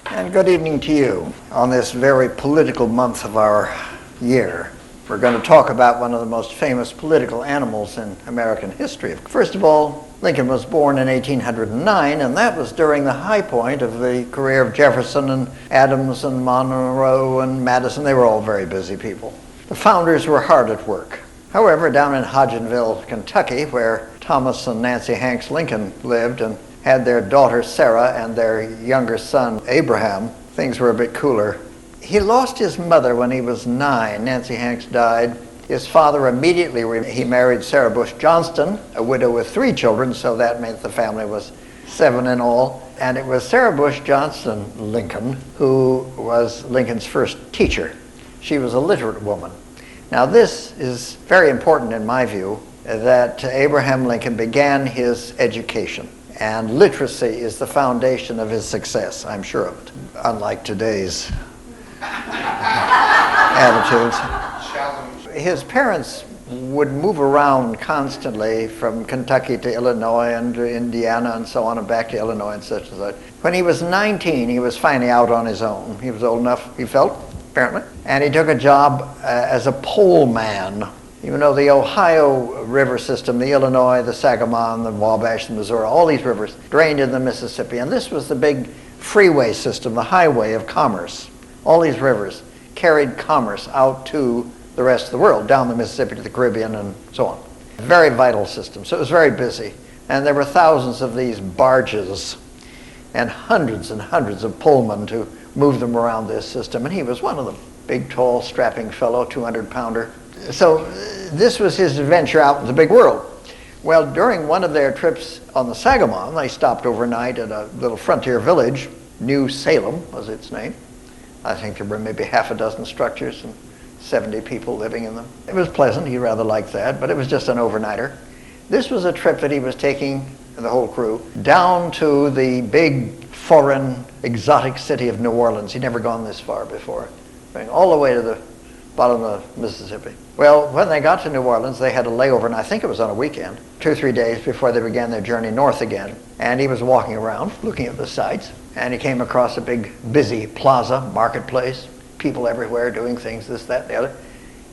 And good evening to you on this very political month of our year. We're going to talk about one of the most famous political animals in American history. First of all, Lincoln was born in 1809, and that was during the high point of the career of Jefferson and Adams and Monroe and Madison. They were all very busy people. The founders were hard at work. However, down in Hodgenville, Kentucky, where Thomas and Nancy Hanks Lincoln lived and had their daughter Sarah and their younger son Abraham, things were a bit cooler. He lost his mother when he was 9. Nancy Hanks died. His father immediately he married Sarah Bush Johnston, a widow with 3 children, so that meant the family was 7 in all. And it was Sarah Bush Johnston Lincoln who was Lincoln's first teacher. She was a literate woman. Now this is very important in my view, that Abraham Lincoln began his education. And literacy is the foundation of his success, I'm sure of it, unlike today's attitudes. His parents would move around constantly from Kentucky to Illinois and to Indiana and so on and back to Illinois and such and such. When he was 19, he was finally out on his own. He was old enough, he felt, apparently, and he took a job as a pole man. You know, the Ohio river system, the Illinois, the Sangamon, the Wabash, the Missouri, all these rivers drained into the Mississippi. And this was the big freeway system, the highway of commerce. All these rivers carried commerce out to the rest of the world, down the Mississippi to the Caribbean and so on. Very vital system. So it was very busy. And there were thousands of these barges and hundreds of pullmen to move them around this system. And he was one of them. Big, tall, strapping fellow, 200-pounder. So this was his adventure out in the big world. Well, during one of their trips on the Sangamon, they stopped overnight at a little frontier village. New Salem was its name. I think there were maybe half a dozen structures and 70 people living in them. It was pleasant. He rather liked that, but it was just an overnighter. This was a trip that he was taking, the whole crew, down to the big, foreign, exotic city of New Orleans. He'd never gone this far before, going all the way to the bottom of the Mississippi. Well, when they got to New Orleans, they had a layover, and I think it was on a weekend, 2 or 3 days before they began their journey north again. And he was walking around, looking at the sights, and he came across a big, busy plaza, marketplace, people everywhere doing things, this, that, and the other.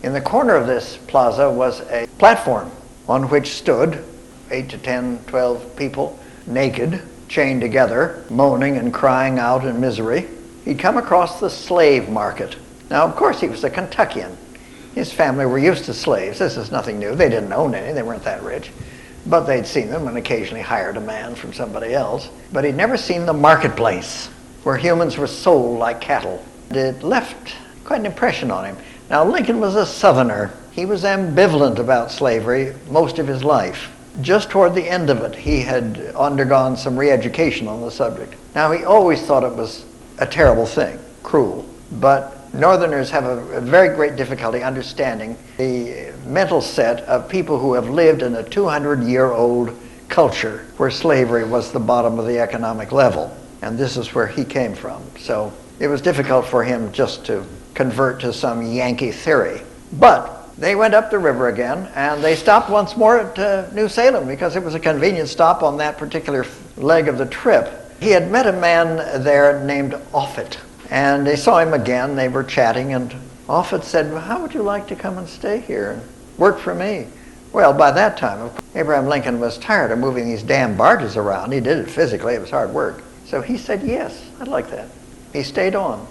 In the corner of this plaza was a platform on which stood 8 to 10, 12 people, naked, chained together, moaning and crying out in misery. He'd come across the slave market. Now, of course, he was a Kentuckian. His family were used to slaves. This is nothing new. They didn't own any. They weren't that rich. But they'd seen them and occasionally hired a man from somebody else. But he'd never seen the marketplace where humans were sold like cattle. It left quite an impression on him. Now, Lincoln was a Southerner. He was ambivalent about slavery most of his life. Just toward the end of it, he had undergone some re-education on the subject. Now, he always thought it was a terrible thing, cruel, but Northerners have a very great difficulty understanding the mental set of people who have lived in a 200-year-old culture where slavery was the bottom of the economic level. And this is where he came from. So it was difficult for him just to convert to some Yankee theory. But they went up the river again, and they stopped once more at New Salem because it was a convenient stop on that particular leg of the trip. He had met a man there named Offutt. And they saw him again, they were chatting, and Offutt said, well, how would you like to come and stay here and work for me? Well, by that time, Abraham Lincoln was tired of moving these damn barges around. He did it physically, it was hard work. So he said, yes, I'd like that. He stayed on.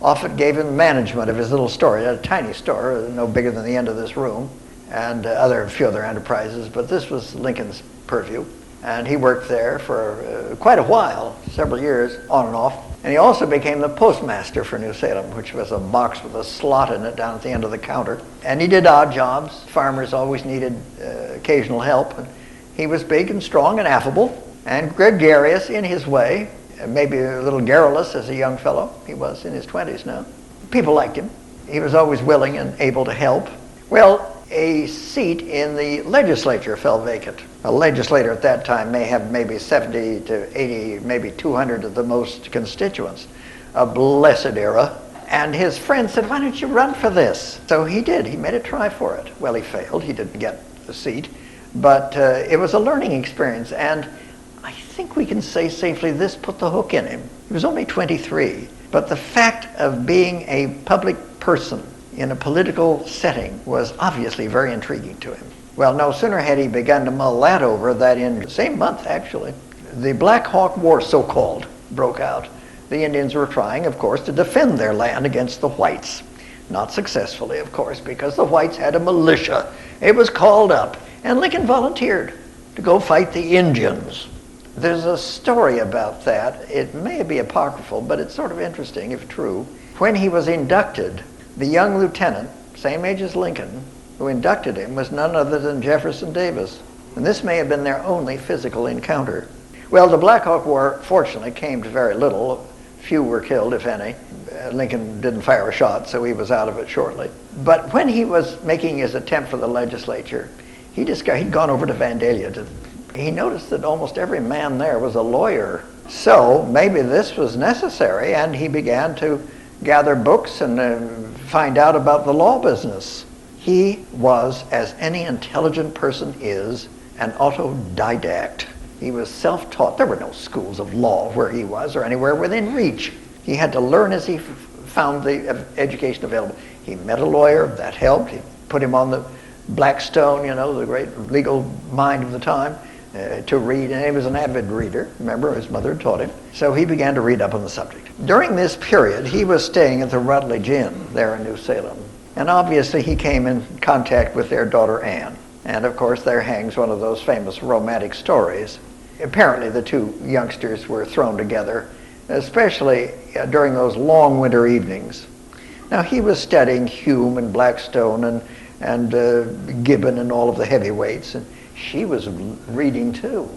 Offutt gave him management of his little store. He had a tiny store, no bigger than the end of this room, and a few other enterprises, but this was Lincoln's purview. And he worked there for quite a while, several years, on and off. And he also became the postmaster for New Salem, which was a box with a slot in it down at the end of the counter. And he did odd jobs. Farmers always needed occasional help. And he was big and strong and affable and gregarious in his way, maybe a little garrulous as a young fellow. He was in his 20s now. People liked him. He was always willing and able to help. Well, a seat in the legislature fell vacant. A legislator at that time may have maybe 70 to 80, maybe 200 of the most constituents. A blessed era. And his friend said, why don't you run for this? So he did. He made a try for it. Well, he failed. He didn't get the seat. But it was a learning experience. And I think we can say safely this put the hook in him. He was only 23. But the fact of being a public person in a political setting was obviously very intriguing to him. Well, no sooner had he begun to mull that over that in the same month, actually, the Black Hawk War, so-called, broke out. The Indians were trying, of course, to defend their land against the whites. Not successfully, of course, because the whites had a militia. It was called up, and Lincoln volunteered to go fight the Indians. There's a story about that. It may be apocryphal, but it's sort of interesting if true. When he was inducted, the young lieutenant, same age as Lincoln, who inducted him was none other than Jefferson Davis. And this may have been their only physical encounter. Well, the Black Hawk War, fortunately, came to very little. Few were killed, if any. Lincoln didn't fire a shot, so he was out of it shortly. But when he was making his attempt for the legislature, he discovered he'd gone over to Vandalia. He noticed that almost every man there was a lawyer. So maybe this was necessary, and he began to gather books and find out about the law business. He was, as any intelligent person is, an autodidact. He was self-taught. There were no schools of law where he was or anywhere within reach. He had to learn as he found the education available. He met a lawyer, that helped. He put him on the Blackstone, the great legal mind of the time, to read, and he was an avid reader. Remember, his mother had taught him. So he began to read up on the subject. During this period, he was staying at the Rutledge Inn there in New Salem. And obviously he came in contact with their daughter Anne. And of course there hangs one of those famous romantic stories. Apparently the two youngsters were thrown together, especially during those long winter evenings. Now he was studying Hume and Blackstone and Gibbon and all of the heavyweights, and she was reading too.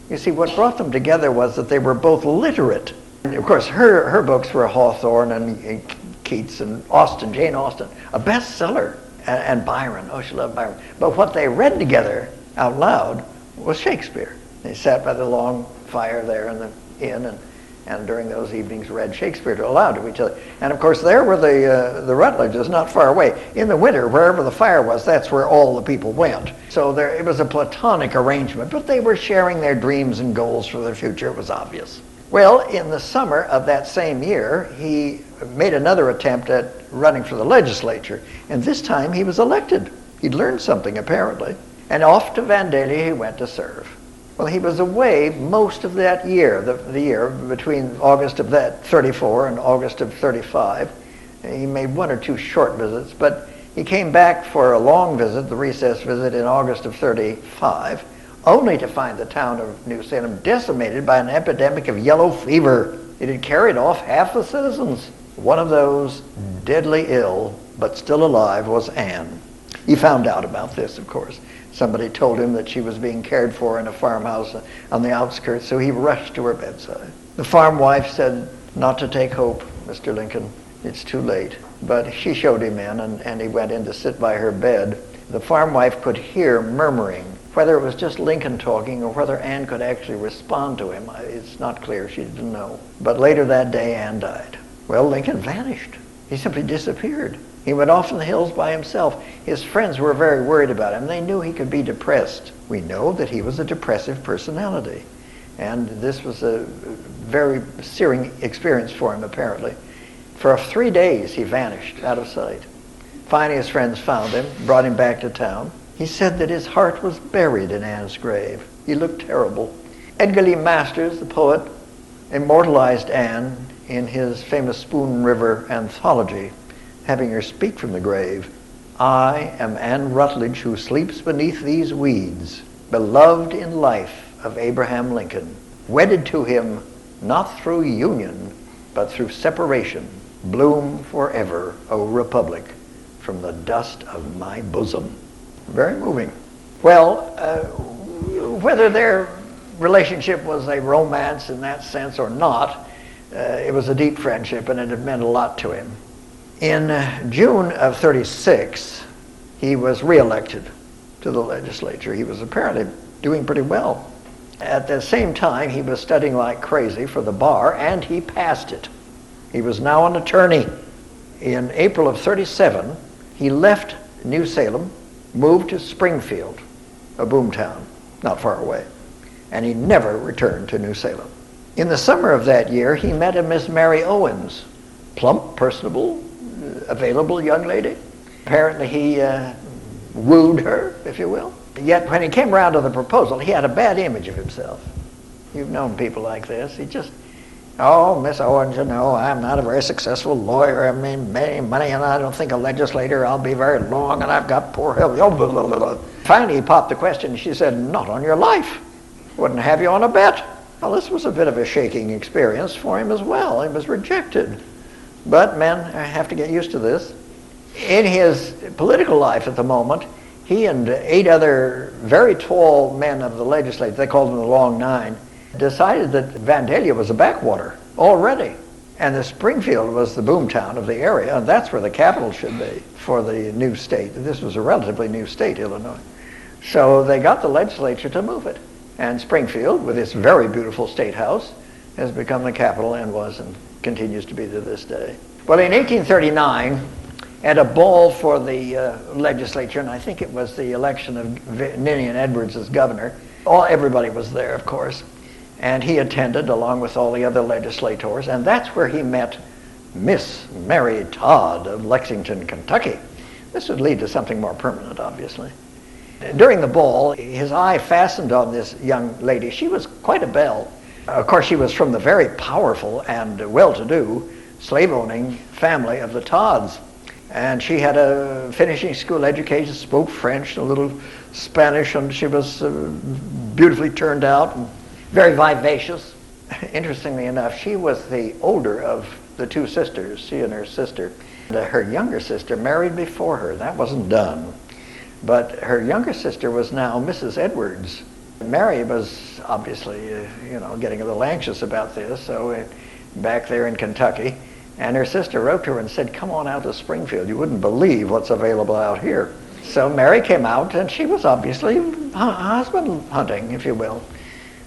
You see, what brought them together was that they were both literate. And of course her books were Hawthorne and Keats and Austen, Jane Austen, a bestseller, and Byron. Oh, she loved Byron. But what they read together out loud was Shakespeare. They sat by the long fire there in the inn and during those evenings read Shakespeare aloud to each other. And of course there were the Rutledges not far away. In the winter, wherever the fire was, that's where all the people went. So it was a platonic arrangement, but they were sharing their dreams and goals for the future, it was obvious. Well, in the summer of that same year, he made another attempt at running for the legislature, and this time he was elected. He'd learned something, apparently. And off to Vandalia he went to serve. Well, he was away most of that year, the year between August of that 34 and August of 35. He made one or two short visits, but he came back for a long visit, the recess visit in August of 35, only to find the town of New Salem decimated by an epidemic of yellow fever. It had carried off half the citizens. One of those deadly ill, but still alive, was Anne. He found out about this, of course. Somebody told him that she was being cared for in a farmhouse on the outskirts, so he rushed to her bedside. The farm wife said not to take hope, Mr. Lincoln. It's too late. But she showed him in, and he went in to sit by her bed. The farm wife could hear murmuring. Whether it was just Lincoln talking or whether Anne could actually respond to him, it's not clear. She didn't know. But later that day, Anne died. Well, Lincoln vanished. He simply disappeared. He went off in the hills by himself. His friends were very worried about him. They knew he could be depressed. We know that he was a depressive personality. And this was a very searing experience for him, apparently. For 3 days, he vanished out of sight. Finally, his friends found him, brought him back to town. He said that his heart was buried in Anne's grave. He looked terrible. Edgar Lee Masters, the poet, immortalized Anne in his famous Spoon River anthology, having her speak from the grave. I am Anne Rutledge, who sleeps beneath these weeds, beloved in life of Abraham Lincoln, wedded to him not through union, but through separation. Bloom forever, O Republic, from the dust of my bosom. Very moving. Well, whether their relationship was a romance in that sense or not, it was a deep friendship, and it had meant a lot to him. In June of 36, he was reelected to the legislature. He was apparently doing pretty well. At the same time, he was studying like crazy for the bar, and he passed it. He was now an attorney. In April of 37, he left New Salem, moved to Springfield, a boomtown not far away, and he never returned to New Salem. In the summer of that year, he met a Miss Mary Owens, plump, personable, available young lady. Apparently he wooed her, if you will. Yet when he came around to the proposal, he had a bad image of himself. You've known people like this. He just, oh, Miss Owens, you know, I'm not a very successful lawyer. I mean, money, and I don't think a legislator. I'll be very long, and I've got poor health. Oh, blah, blah, blah. Finally, he popped the question. She said, not on your life. Wouldn't have you on a bet. Well, this was a bit of a shaking experience for him as well. He was rejected. But men have to get used to this. In his political life at the moment, he and 8 other very tall men of the legislature, they called them the Long Nine, decided that Vandalia was a backwater already. And that Springfield was the boomtown of the area, and that's where the capital should be for the new state. This was a relatively new state, Illinois. So they got the legislature to move it. And Springfield, with its very beautiful state house, has become the capital and was and continues to be to this day. Well, in 1839, at a ball for the legislature, and I think it was the election of Ninian Edwards as governor, everybody was there, of course, and he attended along with all the other legislators, and that's where he met Miss Mary Todd of Lexington, Kentucky. This would lead to something more permanent, obviously. During the ball, his eye fastened on this young lady. She was quite a belle. Of course, she was from the very powerful and well-to-do slave-owning family of the Todds. And she had a finishing school education, spoke French, a little Spanish, and she was beautifully turned out and very vivacious. Interestingly enough, she was the older of the 2 sisters, she and her sister. Her younger sister married before her. That wasn't done. But her younger sister was now Mrs. Edwards. Mary was obviously, getting a little anxious about this, so back there in Kentucky. And her sister wrote to her and said, come on out to Springfield. You wouldn't believe what's available out here. So Mary came out, and she was obviously husband hunting, if you will.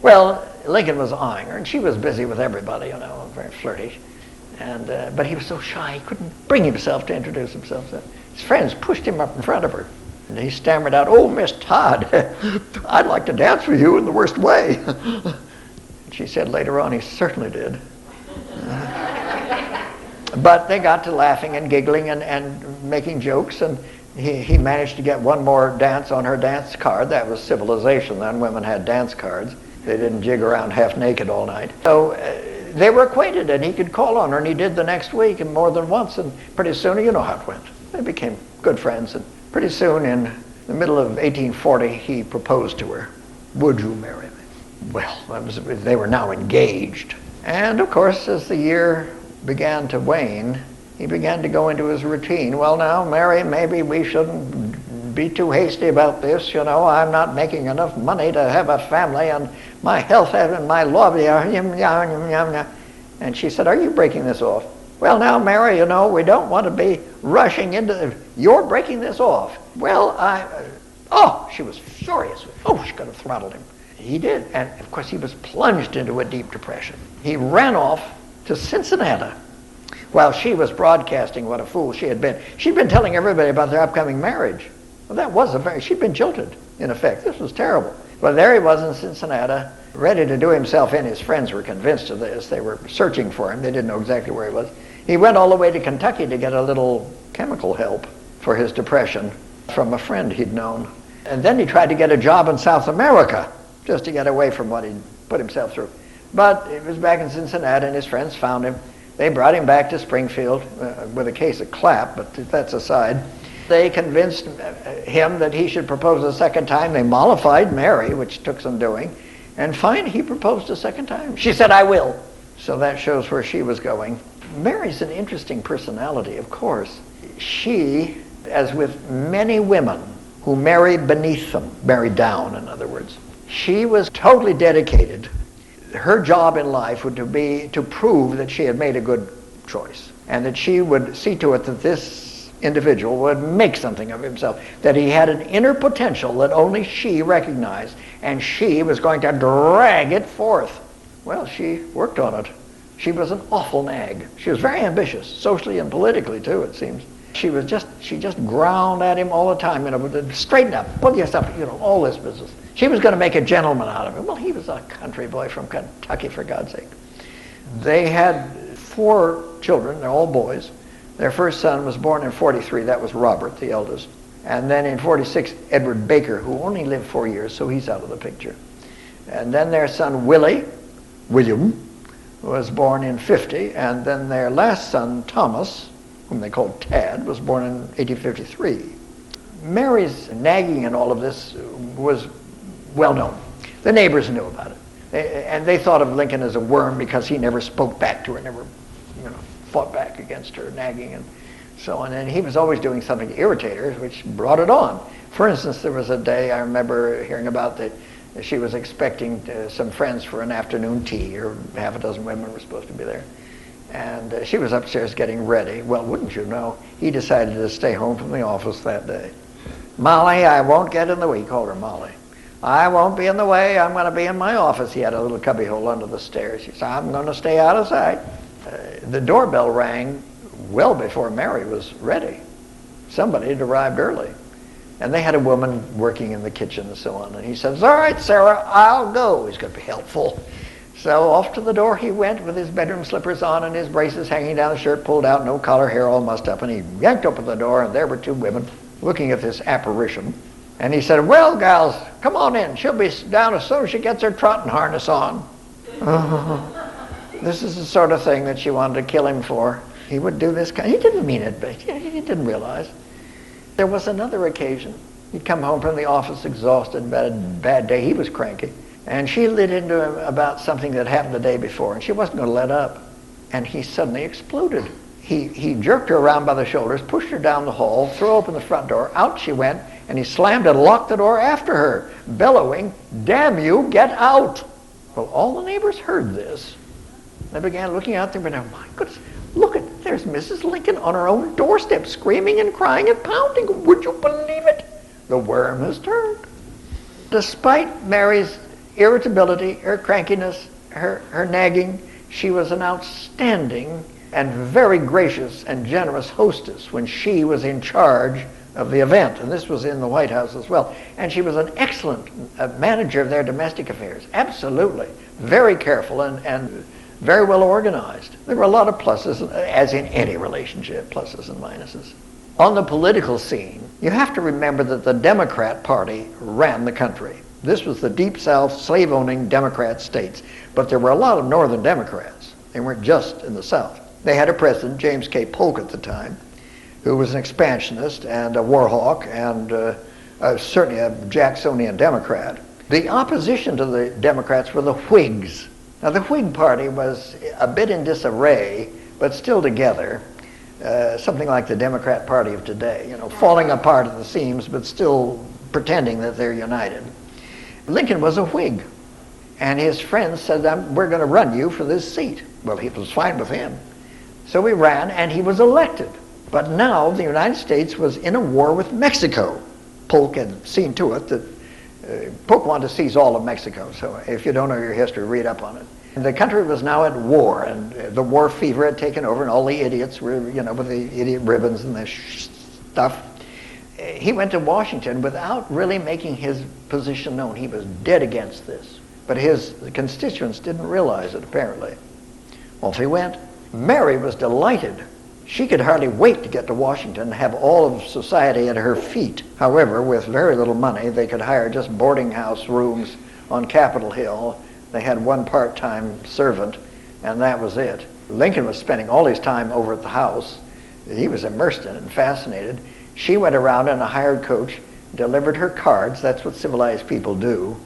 Well, Lincoln was eyeing her, and she was busy with everybody, very flirty. And but he was so shy, he couldn't bring himself to introduce himself. So his friends pushed him up in front of her. And he stammered out, oh, Miss Todd, I'd like to dance with you in the worst way. She said later on, he certainly did. But they got to laughing and giggling and making jokes, and he managed to get one more dance on her dance card. That was civilization then. Women had dance cards. They didn't jig around half naked all night. So they were acquainted, and he could call on her, and he did the next week and more than once, and pretty soon, you know how it went. They became good friends, and pretty soon, in the middle of 1840, he proposed to her. Would you marry me? Well, they were now engaged. And of course, as the year began to wane, he began to go into his routine. Well, now, Mary, maybe we shouldn't be too hasty about this. I'm not making enough money to have a family, and my health and my love. And she said, are you breaking this off? Well, now, Mary, we don't want to be rushing into you're breaking this off. Well, she was furious. She could have throttled him. He did, and of course he was plunged into a deep depression. He ran off to Cincinnati while she was broadcasting what a fool she had been. She'd been telling everybody about their upcoming marriage. Well, she'd been jilted, in effect. This was terrible. Well, there he was in Cincinnati, ready to do himself in. His friends were convinced of this. They were searching for him. They didn't know exactly where he was. He went all the way to Kentucky to get a little chemical help for his depression from a friend he'd known. And then he tried to get a job in South America just to get away from what he'd put himself through. But it was back in Cincinnati, and his friends found him. They brought him back to Springfield with a case of clap, but that's aside. They convinced him that he should propose a second time. They mollified Mary, which took some doing. And finally, he proposed a second time. She said, I will. So that shows where she was going. Mary's an interesting personality, of course. She, as with many women who married beneath them, married down, in other words, she was totally dedicated. Her job in life would be to prove that she had made a good choice. and that she would see to it that this individual would make something of himself, that he had an inner potential that only she recognized, and she was going to drag it forth. Well, she worked on it. She was an awful nag. She was very ambitious, socially and politically too, it seems. She just ground at him all the time, straighten up, pull yourself, all this business. She was going to make a gentleman out of him. Well, he was a country boy from Kentucky, for God's sake. They had 4 children, they're all boys. Their first son was born in 43, that was Robert, the eldest. And then in 46, Edward Baker, who only lived 4 years, so he's out of the picture. And then their son William, was born in 50, and then their last son, Thomas, whom they called Tad, was born in 1853. Mary's nagging and all of this was well known. The neighbors knew about it. And they thought of Lincoln as a worm because he never spoke back to her, never fought back against her nagging and so on. And he was always doing something to irritate her, which brought it on. For instance, there was a day I remember hearing about that she was expecting some friends for an afternoon tea, or half a dozen women were supposed to be there. And she was upstairs getting ready. Well, wouldn't you know, he decided to stay home from the office that day. Molly, I won't get in the way. He called her Molly. I won't be in the way. I'm going to be in my office. He had a little cubbyhole under the stairs. She said, I'm going to stay out of sight. The doorbell rang well before Mary was ready. Somebody had arrived early. And they had a woman working in the kitchen and so on. And he says, all right, Sarah, I'll go. He's going to be helpful. So off to the door he went with his bedroom slippers on and his braces hanging down, the shirt pulled out, no collar, hair all mussed up. And he yanked open the door, and there were 2 women looking at this apparition. And he said, well, gals, come on in. She'll be down as soon as she gets her trotting harness on. This is the sort of thing that she wanted to kill him for. He would do this kind. He didn't mean it, but he didn't realize. There was another occasion. He'd come home from the office exhausted, bad day. He was cranky. And she lit into him about something that happened the day before, and she wasn't going to let up. And he suddenly exploded. He jerked her around by the shoulders, pushed her down the hall, threw open the front door, out she went, and he slammed and locked the door after her, bellowing, damn you, get out. Well, all the neighbors heard this. They began looking out there, but oh my goodness, look at, there's Mrs. Lincoln on her own doorstep, screaming and crying and pounding. Would you believe it? The worm has turned. Despite Mary's irritability, her crankiness, her nagging, she was an outstanding and very gracious and generous hostess when she was in charge of the event. And this was in the White House as well. And she was an excellent manager of their domestic affairs. Absolutely. Very careful and very well organized. There were a lot of pluses, as in any relationship, pluses and minuses. On the political scene, you have to remember that the Democrat Party ran the country. This was the Deep South, slave-owning Democrat states. But there were a lot of Northern Democrats. They weren't just in the South. They had a president, James K. Polk at the time, who was an expansionist and a war hawk and certainly a Jacksonian Democrat. The opposition to the Democrats were the Whigs. Now, the Whig Party was a bit in disarray, but still together, something like the Democrat Party of today, falling apart at the seams, but still pretending that they're united. Lincoln was a Whig, and his friends said, we're going to run you for this seat. Well, it was fine with him. So he ran, and he was elected. But now the United States was in a war with Mexico. Polk had seen to it that Polk wanted to seize all of Mexico. So if you don't know your history, read up on it. And the country was now at war, and the war fever had taken over, and all the idiots were, with the idiot ribbons and the stuff. He went to Washington without really making his position known. He was dead against this. But his constituents didn't realize it, apparently. Off he went. Mary was delighted. She could hardly wait to get to Washington and have all of society at her feet. However, with very little money, they could hire just boarding house rooms on Capitol Hill. They had one part-time servant, and that was it. Lincoln was spending all his time over at the house. He was immersed in it and fascinated. She went around in a hired coach, delivered her cards, that's what civilized people do,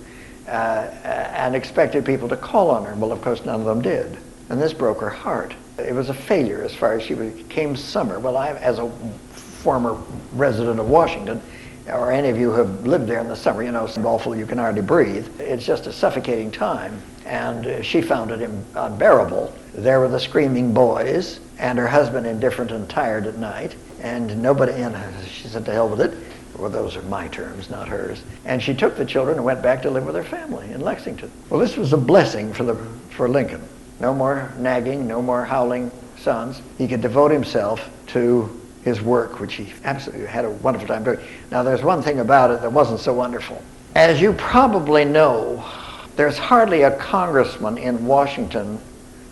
and expected people to call on her. Well, of course, none of them did. And this broke her heart. It was a failure as far as she became summer. Well, as a former resident of Washington, or any of you who have lived there in the summer, it's awful, you can hardly breathe. It's just a suffocating time. And she found it unbearable. There were the screaming boys. and her husband indifferent and tired at night, and nobody, and she said, to hell with it. Well, those are my terms, not hers. And she took the children and went back to live with her family in Lexington. Well, this was a blessing for Lincoln. No more nagging, no more howling sons. He could devote himself to his work, which he absolutely had a wonderful time doing. Now, there's one thing about it that wasn't so wonderful. As you probably know, there's hardly a congressman in Washington.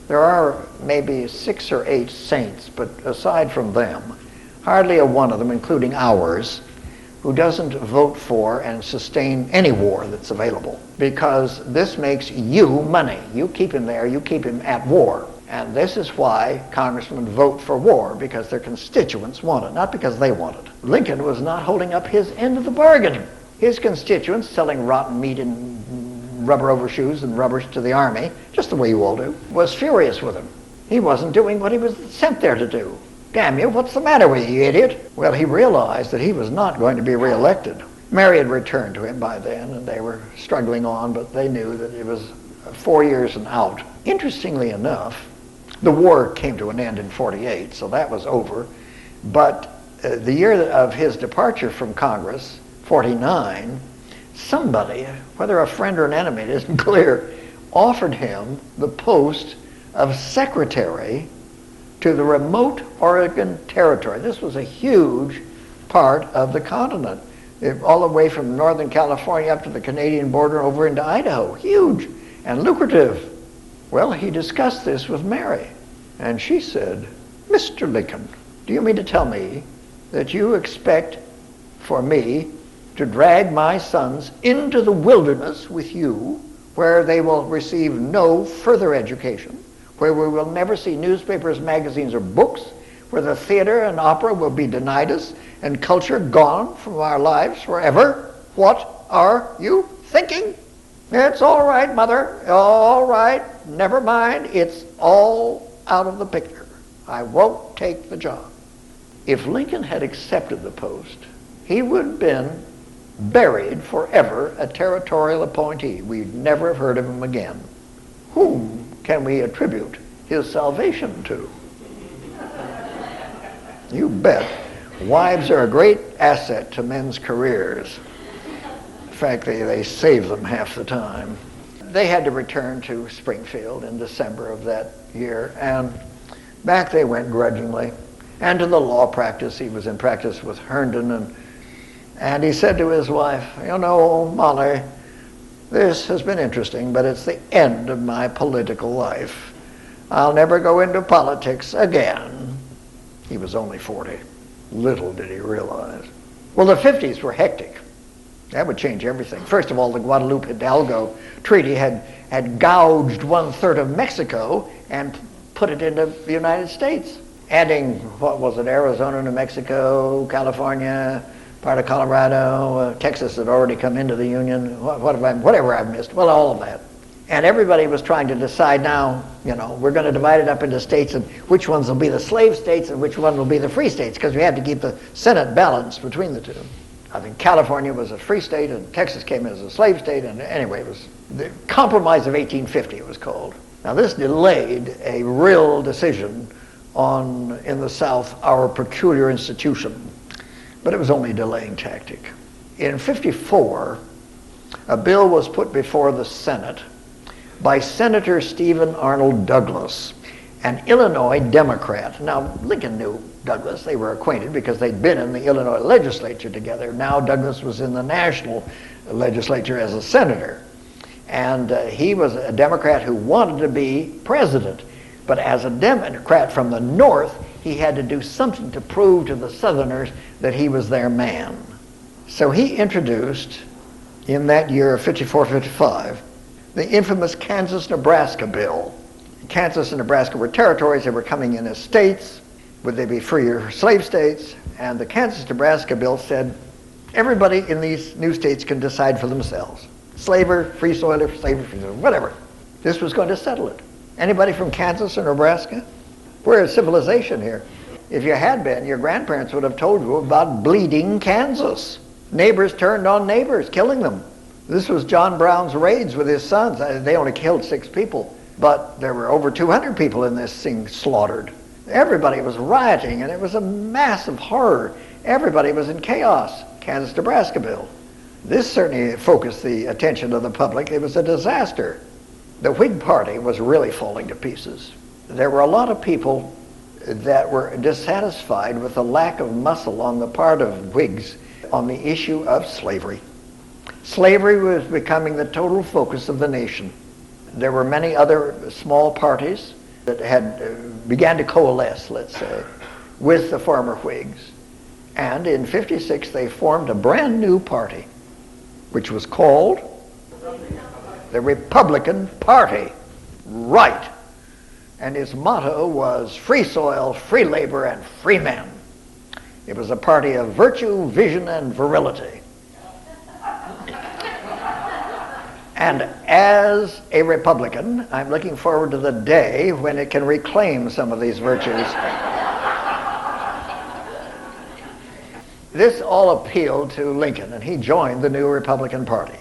There are maybe 6 or 8 saints, but aside from them, hardly a one of them, including ours, who doesn't vote for and sustain any war that's available, because this makes you money. You keep him there, you keep him at war. And this is why congressmen vote for war, because their constituents want it, not because they want it. Lincoln was not holding up his end of the bargain. His constituents, selling rotten meat and rubber overshoes and rubbers to the army, just the way you all do, was furious with him. He wasn't doing what he was sent there to do. Damn you, what's the matter with you, idiot? Well, he realized that he was not going to be reelected. Mary had returned to him by then, and they were struggling on, but they knew that it was 4 years and out. Interestingly enough, the war came to an end in 48, so that was over. But the year of his departure from Congress, 49, somebody, whether a friend or an enemy, it isn't clear, offered him the post of secretary to the remote Oregon Territory. This was a huge part of the continent, all the way from Northern California up to the Canadian border over into Idaho. Huge and lucrative. Well, he discussed this with Mary, and she said, Mr. Lincoln, do you mean to tell me that you expect for me to drag my sons into the wilderness with you, where they will receive no further education, where we will never see newspapers, magazines, or books, where the theater and opera will be denied us, and culture gone from our lives forever? What are you thinking? It's all right, Mother. All right. Never mind. It's all out of the picture. I won't take the job. If Lincoln had accepted the post, he would have been buried forever a territorial appointee. We'd never have heard of him again. Whom can we attribute his salvation to? You bet. Wives are a great asset to men's careers. In fact, they save them half the time. They had to return to Springfield in December of that year, and back they went grudgingly. And to the law practice. He was in practice with Herndon, and he said to his wife, you know, Molly, this has been interesting, but it's the end of my political life. I'll never go into politics again. He was only 40. Little did he realize. Well, the 50s were hectic. That would change everything. First of all, the Guadalupe Hidalgo Treaty had gouged 1/3 of Mexico and put it into the United States, adding, what was it, Arizona, New Mexico, California, part of Colorado, Texas had already come into the Union, whatever I've missed, well, all of that. And everybody was trying to decide now, you know, we're going to divide it up into states, and which ones will be the slave states and which one will be the free states, because we had to keep the Senate balanced between the two. I think California was a free state and Texas came in as a slave state, and anyway, it was the Compromise of 1850, it was called. Now this delayed a real decision on, in the South, our peculiar institution. But it was only a delaying tactic. In 54, a bill was put before the Senate by Senator Stephen Arnold Douglas, an Illinois Democrat. Now, Lincoln knew Douglas. They were acquainted because they'd been in the Illinois legislature together. Now Douglas was in the national legislature as a senator. And he was a Democrat who wanted to be president. But as a Democrat from the North, he had to do something to prove to the Southerners that he was their man. So he introduced, in that year of 54-55, the infamous Kansas-Nebraska bill. Kansas and Nebraska were territories that were coming in as states. Would they be free or slave states? And the Kansas-Nebraska bill said, everybody in these new states can decide for themselves. Slaver, free soiler, slaver, free soiler, whatever. This was going to settle it. Anybody from Kansas or Nebraska? We're a civilization here. If you had been, your grandparents would have told you about bleeding Kansas. Neighbors turned on neighbors, killing them. This was John Brown's raids with his sons. They only killed 6 people, but there were over 200 people in this thing slaughtered. Everybody was rioting, and it was a massive horror. Everybody was in chaos. Kansas-Nebraska bill. This certainly focused the attention of the public. It was a disaster. The Whig Party was really falling to pieces. There were a lot of people that were dissatisfied with the lack of muscle on the part of Whigs on the issue of slavery. Slavery was becoming the total focus of the nation. There were many other small parties that had began to coalesce, let's say, with the former Whigs. And in '56 they formed a brand new party, which was called the Republican Party. Right. And its motto was free soil, free labor, and free men. It was a party of virtue, vision, and virility. And as a Republican, I'm looking forward to the day when it can reclaim some of these virtues. This all appealed to Lincoln, and he joined the new Republican Party.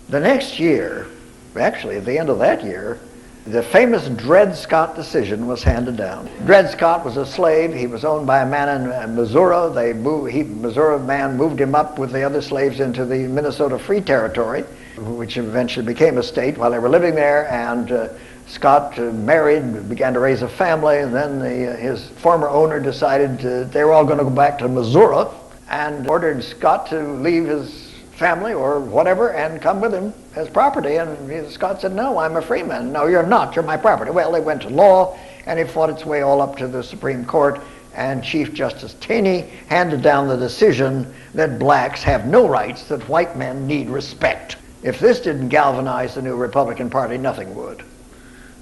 The next year, actually at the end of that year, the famous Dred Scott decision was handed down. Dred Scott was a slave. He was owned by a man in Missouri. Missouri man moved him up with the other slaves into the Minnesota Free Territory, which eventually became a state while they were living there. And Scott married, began to raise a family, and then his former owner decided they were all going to go back to Missouri and ordered Scott to leave his family or whatever and come with him as property. And Scott said, no, I'm a free man. No, you're not. You're my property. Well, they went to law, and it fought its way all up to the Supreme Court, and Chief Justice Taney handed down the decision that blacks have no rights, that white men need respect. If this didn't galvanize the new Republican Party, nothing would.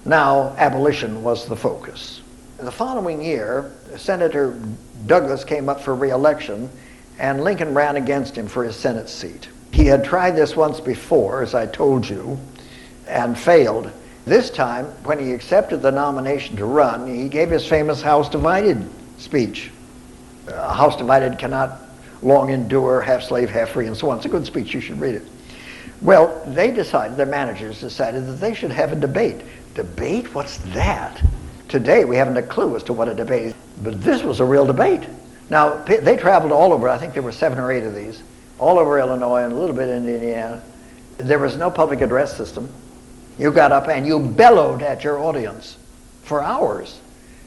Now, abolition was the focus. The following year, Senator Douglas came up for re-election, and Lincoln ran against him for his Senate seat. He had tried this once before, as I told you, and failed. This time, when he accepted the nomination to run, he gave his famous House Divided speech. A House Divided cannot long endure, half slave, half free, and so on. It's a good speech, you should read it. Well, their managers decided that they should have a debate. Debate? What's that? Today, we haven't a clue as to what a debate is, but this was a real debate. Now, they traveled all over. I think there were 7 or 8 of these, all over Illinois and a little bit in Indiana. There was no public address system. You got up and you bellowed at your audience for hours,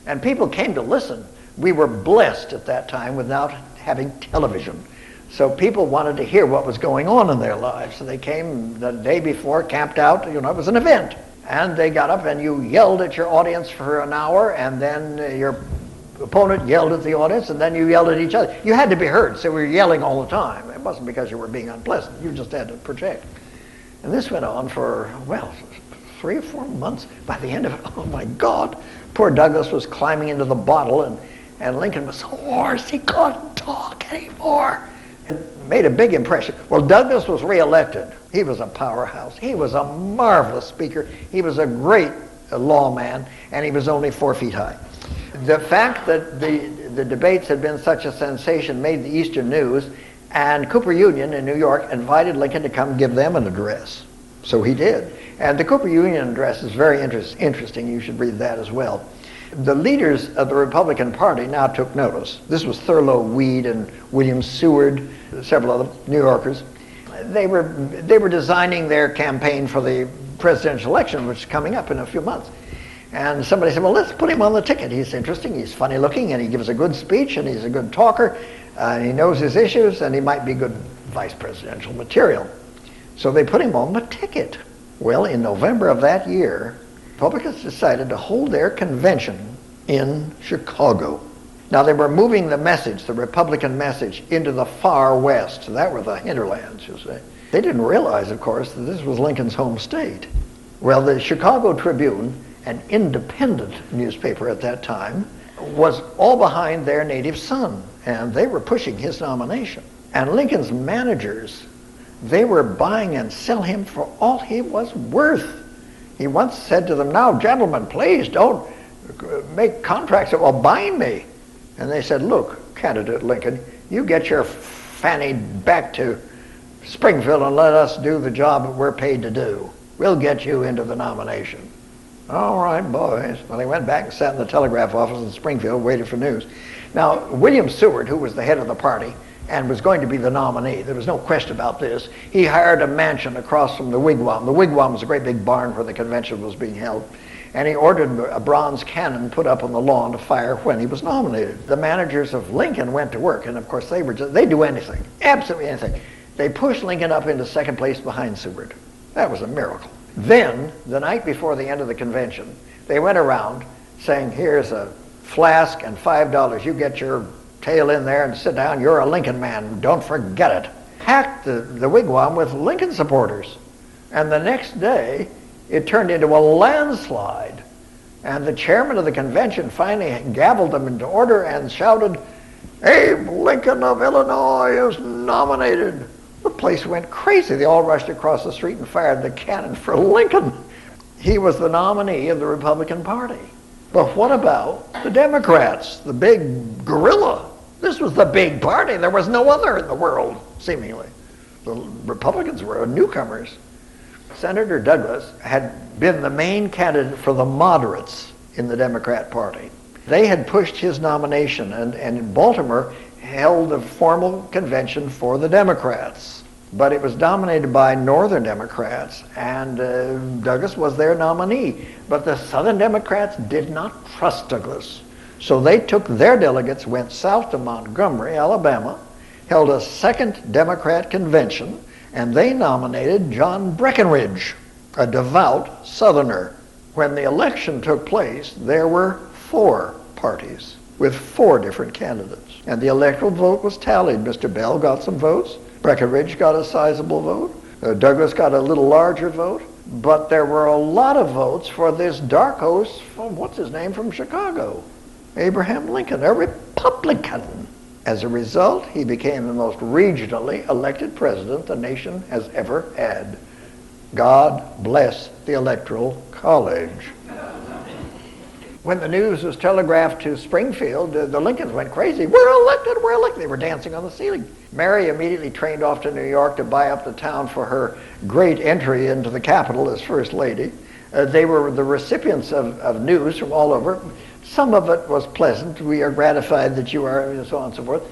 and people came to listen. We were blessed at that time without having television, so people wanted to hear what was going on in their lives. So they came the day before, camped out. It was an event, and they got up and you yelled at your audience for an hour, and then your opponent yelled at the audience, and then you yelled at each other. You had to be heard, so we were yelling all the time. It wasn't because you were being unpleasant. You just had to project. And this went on for, 3 or 4 months. By the end of it, oh my God, poor Douglas was climbing into the bottle, and Lincoln was so hoarse he couldn't talk anymore. It made a big impression. Well, Douglas was reelected. He was a powerhouse. He was a marvelous speaker. He was a great lawman, and he was only 4 feet high. The fact that the debates had been such a sensation made the Eastern News, and Cooper Union in New York invited Lincoln to come give them an address. So he did. And the Cooper Union address is very interesting. You should read that as well. The leaders of the Republican Party now took notice. This was Thurlow Weed and William Seward, several other New Yorkers. They were designing their campaign for the presidential election, which is coming up in a few months. And somebody said, well, let's put him on the ticket. He's interesting, he's funny looking, and he gives a good speech, and he's a good talker, and he knows his issues, and he might be good vice presidential material. So they put him on the ticket. Well, in November of that year, Republicans decided to hold their convention in Chicago. Now, they were moving the message, the Republican message, into the far west. So that were the hinterlands, you see. They didn't realize, of course, that this was Lincoln's home state. Well, the Chicago Tribune, an independent newspaper at that time, was all behind their native son, and they were pushing his nomination. And Lincoln's managers, they were buying and selling him for all he was worth. He once said to them, now, gentlemen, please don't make contracts that will bind me. And they said, look, candidate Lincoln, you get your fanny back to Springfield and let us do the job that we're paid to do. We'll get you into the nomination. All right, boys. Well, they went back and sat in the telegraph office in Springfield, waited for news. Now, William Seward, who was the head of the party and was going to be the nominee, there was no question about this, he hired a mansion across from the Wigwam. The Wigwam was a great big barn where the convention was being held. And he ordered a bronze cannon put up on the lawn to fire when he was nominated. The managers of Lincoln went to work, and of course they'd do anything, absolutely anything. They pushed Lincoln up into second place behind Seward. That was a miracle. Then, the night before the end of the convention, they went around saying, here's a flask and $5. You get your tail in there and sit down. You're a Lincoln man. Don't forget it. Packed the Wigwam with Lincoln supporters. And the next day, it turned into a landslide. And the chairman of the convention finally gavelled them into order and shouted, Abe Lincoln of Illinois is nominated. The place went crazy. They all rushed across the street and fired the cannon for Lincoln. He was the nominee of the Republican Party. But what about the Democrats, the big gorilla? This was the big party. There was no other in the world, seemingly. The Republicans were newcomers. Senator Douglas had been the main candidate for the moderates in the Democrat Party. They had pushed his nomination, and Baltimore held a formal convention for the Democrats. But it was dominated by Northern Democrats, and Douglas was their nominee. But the Southern Democrats did not trust Douglas. So they took their delegates, went south to Montgomery, Alabama, held a second Democrat convention, and they nominated John Breckinridge, a devout Southerner. When the election took place, there were 4 parties with 4 different candidates. And the electoral vote was tallied. Mr. Bell got some votes. Breckinridge got a sizable vote. Douglas got a little larger vote. But there were a lot of votes for this dark horse from, what's his name, from Chicago, Abraham Lincoln, a Republican. As a result, he became the most regionally elected president the nation has ever had. God bless the Electoral College. When the news was telegraphed to Springfield, the Lincolns went crazy. We're elected, we're elected. They were dancing on the ceiling. Mary immediately trained off to New York to buy up the town for her great entry into the Capitol as First Lady. They were the recipients of news from all over. Some of it was pleasant. We are gratified that you are, and so on and so forth.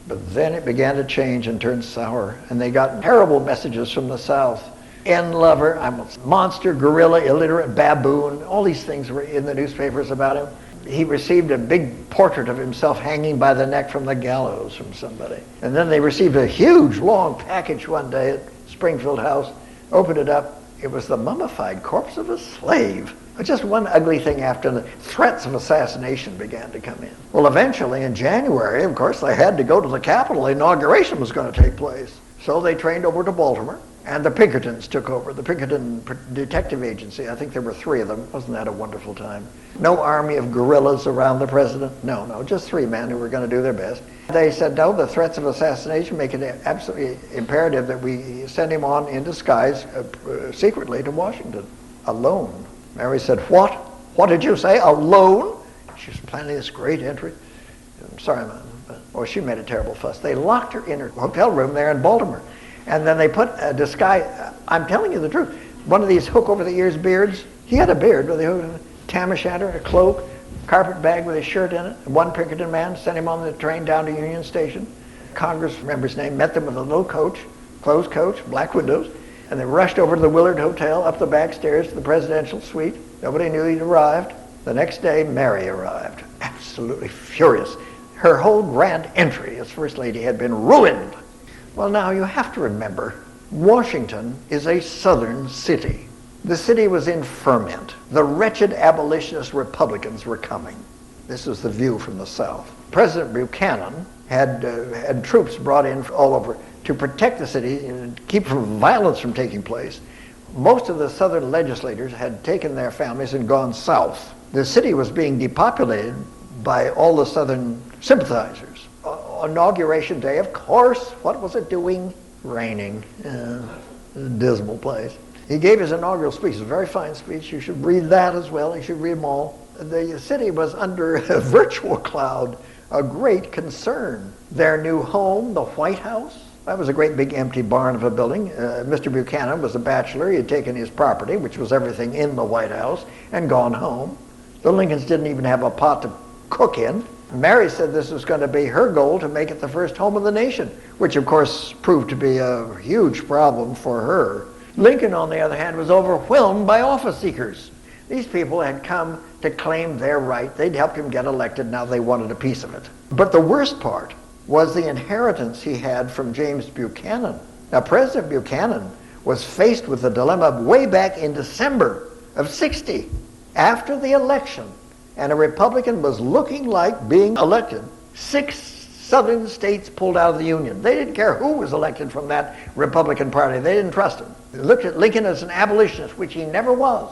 But then it began to change and turn sour. And they got terrible messages from the South. End lover, I'm a monster, gorilla, illiterate, baboon. All these things were in the newspapers about him. He received a big portrait of himself hanging by the neck from the gallows from somebody. And then they received a huge, long package one day at Springfield House. Opened it up. It was the mummified corpse of a slave. Just one ugly thing after the threats of assassination began to come in. Well, eventually in January, of course, they had to go to the Capitol. The inauguration was going to take place. So they trained over to Baltimore. And the Pinkertons took over, the Pinkerton Detective Agency. I think there were 3 of them. Wasn't that a wonderful time? No army of guerrillas around the president. No, just 3 men who were going to do their best. They said, no, the threats of assassination make it absolutely imperative that we send him on in disguise secretly to Washington, alone. Mary said, what? What did you say, alone? She was planning this great entry. I'm sorry, ma'am. She made a terrible fuss. They locked her in her hotel room there in Baltimore. And then they put a disguise. I'm telling you the truth. One of these hook-over-the-ears beards, he had a beard with a tam o' shanter, a cloak, carpet bag with his shirt in it. One Pinkerton man sent him on the train down to Union Station. Congress member's name met them with a little coach, closed coach, black windows, and they rushed over to the Willard Hotel, up the back stairs to the presidential suite. Nobody knew he'd arrived. The next day, Mary arrived, absolutely furious. Her whole grand entry as First Lady had been ruined. Well, now you have to remember, Washington is a southern city. The city was in ferment. The wretched abolitionist Republicans were coming. This was the view from the South. President Buchanan had troops brought in all over to protect the city and keep violence from taking place. Most of the southern legislators had taken their families and gone south. The city was being depopulated by all the southern sympathizers. Inauguration day, of course, what was it doing? Raining. A dismal place. He gave his inaugural speech. It was a very fine speech. You should read that as well. You should read them all. The city was under a virtual cloud, a great concern. Their new home, the White House, That was a great big empty barn of a building. Mr. Buchanan was a bachelor. He had taken his property, which was everything in the White House, and gone home. The Lincolns didn't even have a pot to cook in. Mary said this was going to be her goal, to make it the first home of the nation, which of course proved to be a huge problem for her. Lincoln, on the other hand, was overwhelmed by office seekers. These people had come to claim their right. They'd helped him get elected. Now they wanted a piece of it. But the worst part was the inheritance he had from James Buchanan. Now, President Buchanan was faced with the dilemma way back in December of '60, after the election, and a Republican was looking like being elected. 6 southern states pulled out of the Union. They didn't care who was elected from that Republican Party. They didn't trust him. They looked at Lincoln as an abolitionist, which he never was.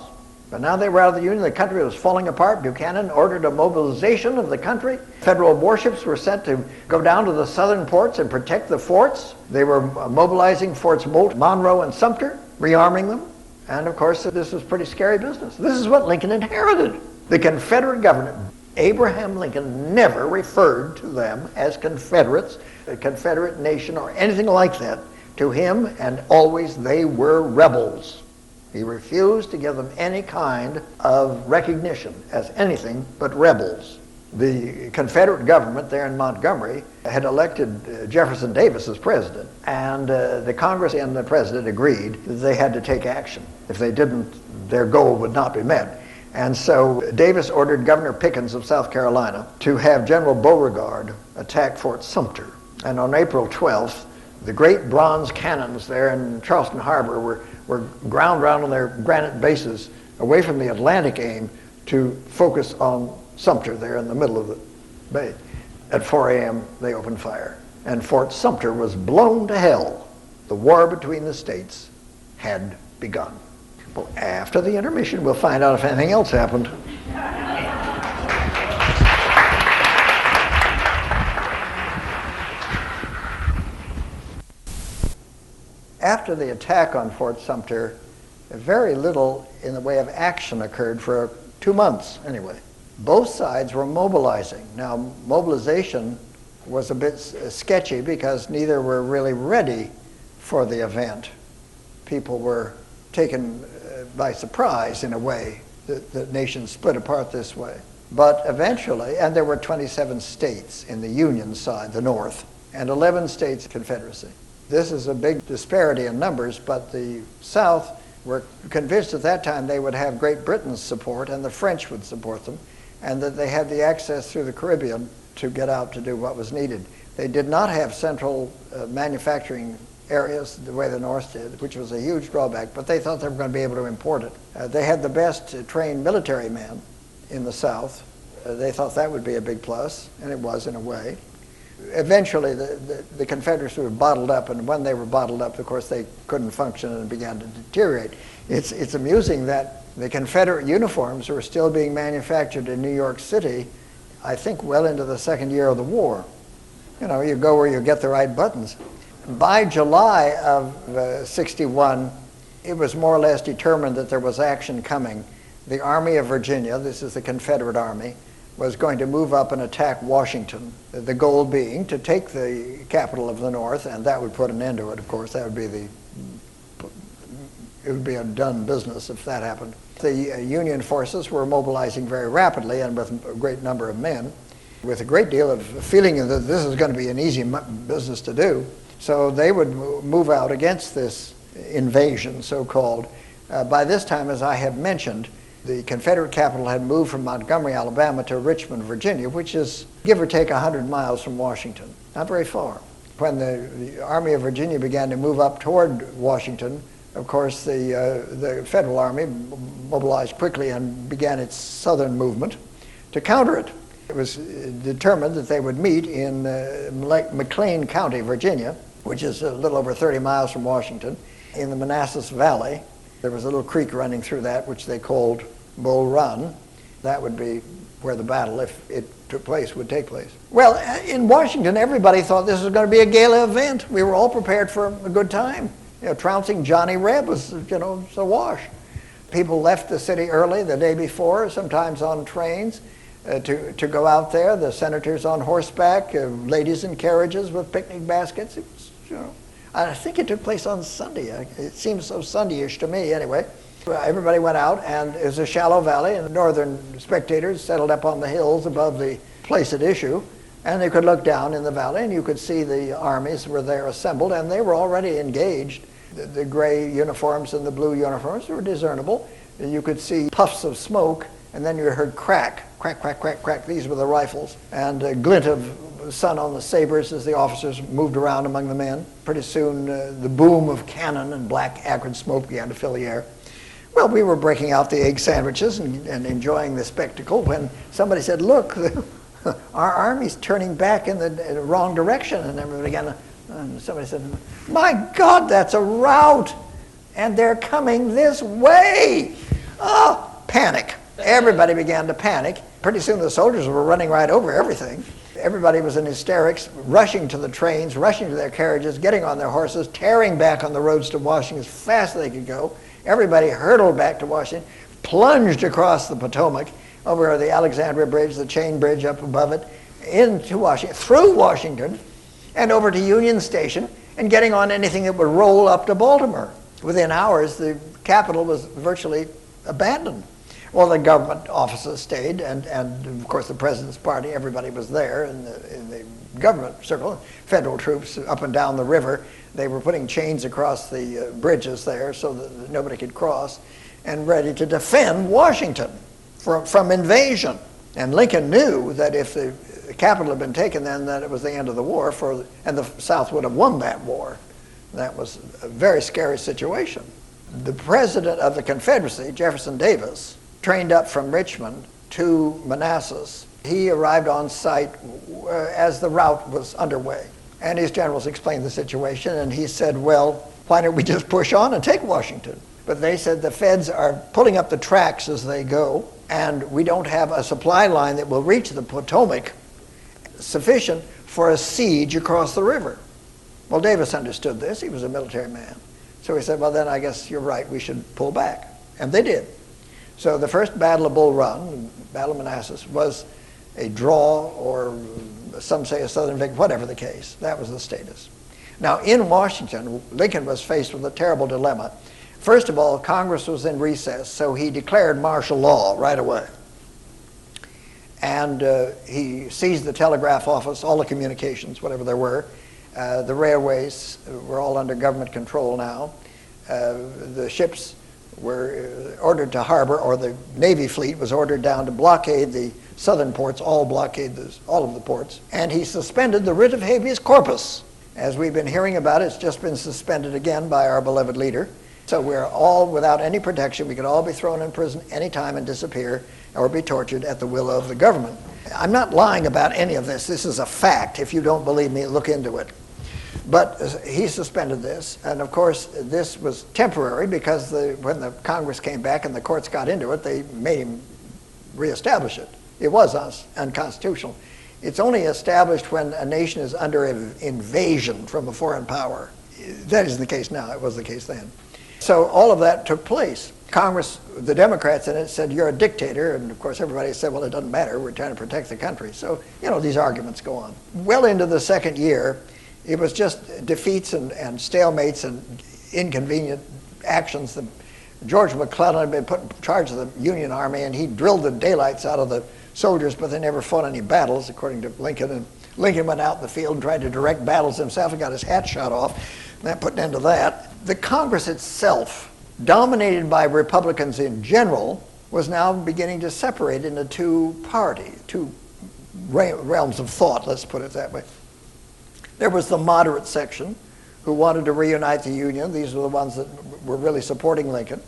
But now they were out of the Union. The country was falling apart. Buchanan ordered a mobilization of the country. Federal warships were sent to go down to the southern ports and protect the forts. They were mobilizing Forts Moult, Monroe, and Sumter, rearming them. And of course, this was pretty scary business. This is what Lincoln inherited. The Confederate government. Abraham Lincoln never referred to them as Confederates, a Confederate nation, or anything like that to him, and always they were rebels. He refused to give them any kind of recognition as anything but rebels. The Confederate government there in Montgomery had elected Jefferson Davis as president, and the Congress and the president agreed that they had to take action. If they didn't, their goal would not be met. And so Davis ordered Governor Pickens of South Carolina to have General Beauregard attack Fort Sumter. And on April 12th, the great bronze cannons there in Charleston Harbor were ground round on their granite bases away from the Atlantic aim to focus on Sumter there in the middle of the bay. At 4 a.m. they opened fire, and Fort Sumter was blown to hell. The war between the states had begun. Well, after the intermission, we'll find out if anything else happened. After the attack on Fort Sumter, very little in the way of action occurred for 2 months anyway. Both sides were mobilizing. Now, mobilization was a bit sketchy because neither were really ready for the event. People were taken by surprise in a way. The nation split apart this way. But eventually, and there were 27 states in the Union side, the North, and 11 states Confederacy. This is a big disparity in numbers, but the South were convinced at that time they would have Great Britain's support and the French would support them, and that they had the access through the Caribbean to get out to do what was needed. They did not have central manufacturing areas the way the North did, which was a huge drawback, but they thought they were going to be able to import it. They had the best trained military men in the South. They thought that would be a big plus, and it was in a way. Eventually, the Confederates were bottled up, and when they were bottled up, of course, they couldn't function and began to deteriorate. It's amusing that the Confederate uniforms were still being manufactured in New York City, I think well into the second year of the war. You know, you go where you get the right buttons. By July of '61, it was more or less determined that there was action coming. The Army of Virginia, this is the Confederate Army, was going to move up and attack Washington, the goal being to take the capital of the North, and that would put an end to it, of course. That would be it would be a done business if that happened. The Union forces were mobilizing very rapidly and with a great number of men, with a great deal of feeling that this is going to be an easy business to do. So they would move out against this invasion, so-called. By this time, as I have mentioned, the Confederate capital had moved from Montgomery, Alabama to Richmond, Virginia, which is give or take 100 miles from Washington, not very far. When the Army of Virginia began to move up toward Washington, of course, the Federal Army mobilized quickly and began its southern movement to counter it. It was determined that they would meet in McLean County, Virginia, which is a little over 30 miles from Washington, in the Manassas Valley. There was a little creek running through that, which they called Bull Run. That would be where the battle, if it took place, would take place. Well, in Washington, everybody thought this was going to be a gala event. We were all prepared for a good time. You know, trouncing Johnny Reb was, you know, a wash. People left the city early the day before, sometimes on trains, to go out there. The senators on horseback, ladies in carriages with picnic baskets. It was You know, I think it took place on Sunday. It seems so Sunday-ish to me, anyway. Everybody went out, and it was a shallow valley, and the northern spectators settled up on the hills above the place at issue, and they could look down in the valley, and you could see the armies were there assembled, and they were already engaged. The gray uniforms and the blue uniforms were discernible. You could see puffs of smoke, and then you heard crack, crack, crack, crack, crack. These were the rifles, and a glint of sun on the sabers as the officers moved around among the men. Pretty soon, the boom of cannon and black, acrid smoke began to fill the air. Well, we were breaking out the egg sandwiches and enjoying the spectacle when somebody said, look, our army's turning back in the wrong direction. And everybody began and somebody said, my God, that's a rout, and they're coming this way. Oh, panic. Everybody began to panic. Pretty soon the soldiers were running right over everything. Everybody was in hysterics, rushing to the trains, rushing to their carriages, getting on their horses, tearing back on the roads to Washington as fast as they could go. Everybody hurtled back to Washington, plunged across the Potomac, over the Alexandria Bridge, the chain bridge up above it, into Washington, through Washington, and over to Union Station, and getting on anything that would roll up to Baltimore. Within hours, the capital was virtually abandoned. Well, the government offices stayed, and of course the president's party, everybody was there in the government circle, federal troops up and down the river. They were putting chains across the bridges there so that nobody could cross, and ready to defend Washington from invasion. And Lincoln knew that if the capital had been taken then, that it was the end of the war, and the South would have won that war. That was a very scary situation. The president of the Confederacy, Jefferson Davis, trained up from Richmond to Manassas. He arrived on site as the rout was underway. And his generals explained the situation, and he said, well, why don't we just push on and take Washington? But they said the feds are pulling up the tracks as they go, and we don't have a supply line that will reach the Potomac sufficient for a siege across the river. Well, Davis understood this. He was a military man. So he said, well, then I guess you're right. We should pull back. And they did. So the first Battle of Bull Run, the Battle of Manassas, was a draw, or some say a Southern victory, whatever the case. That was the status. Now, in Washington, Lincoln was faced with a terrible dilemma. First of all, Congress was in recess, so he declared martial law right away. And he seized the telegraph office, all the communications, whatever there were. The railways were all under government control now. The ships were ordered to harbor, or the Navy fleet was ordered down to blockade the southern ports, all of the ports. And he suspended the writ of habeas corpus. As we've been hearing about, it's just been suspended again by our beloved leader. So we're all without any protection. We could all be thrown in prison anytime and disappear, or be tortured at the will of the government. I'm not lying about any of this. This is a fact. If you don't believe me, look into it. But he suspended this, and of course this was temporary because when the Congress came back and the courts got into it, they made him reestablish it. It was unconstitutional. It's only established when a nation is under invasion from a foreign power. That isn't the case now. It was the case then. So all of that took place. Congress, the Democrats in it, said, you're a dictator, and of course everybody said, well, it doesn't matter. We're trying to protect the country. So, these arguments go on. Well into the second year, it was just defeats and stalemates and inconvenient actions. George McClellan had been put in charge of the Union Army, and he drilled the daylights out of the soldiers, but they never fought any battles, according to Lincoln. And Lincoln went out in the field and tried to direct battles himself and got his hat shot off. And that put an end to that. The Congress itself, dominated by Republicans in general, was now beginning to separate into two realms of thought, let's put it that way. There was the moderate section who wanted to reunite the Union. These were the ones that were really supporting Lincoln.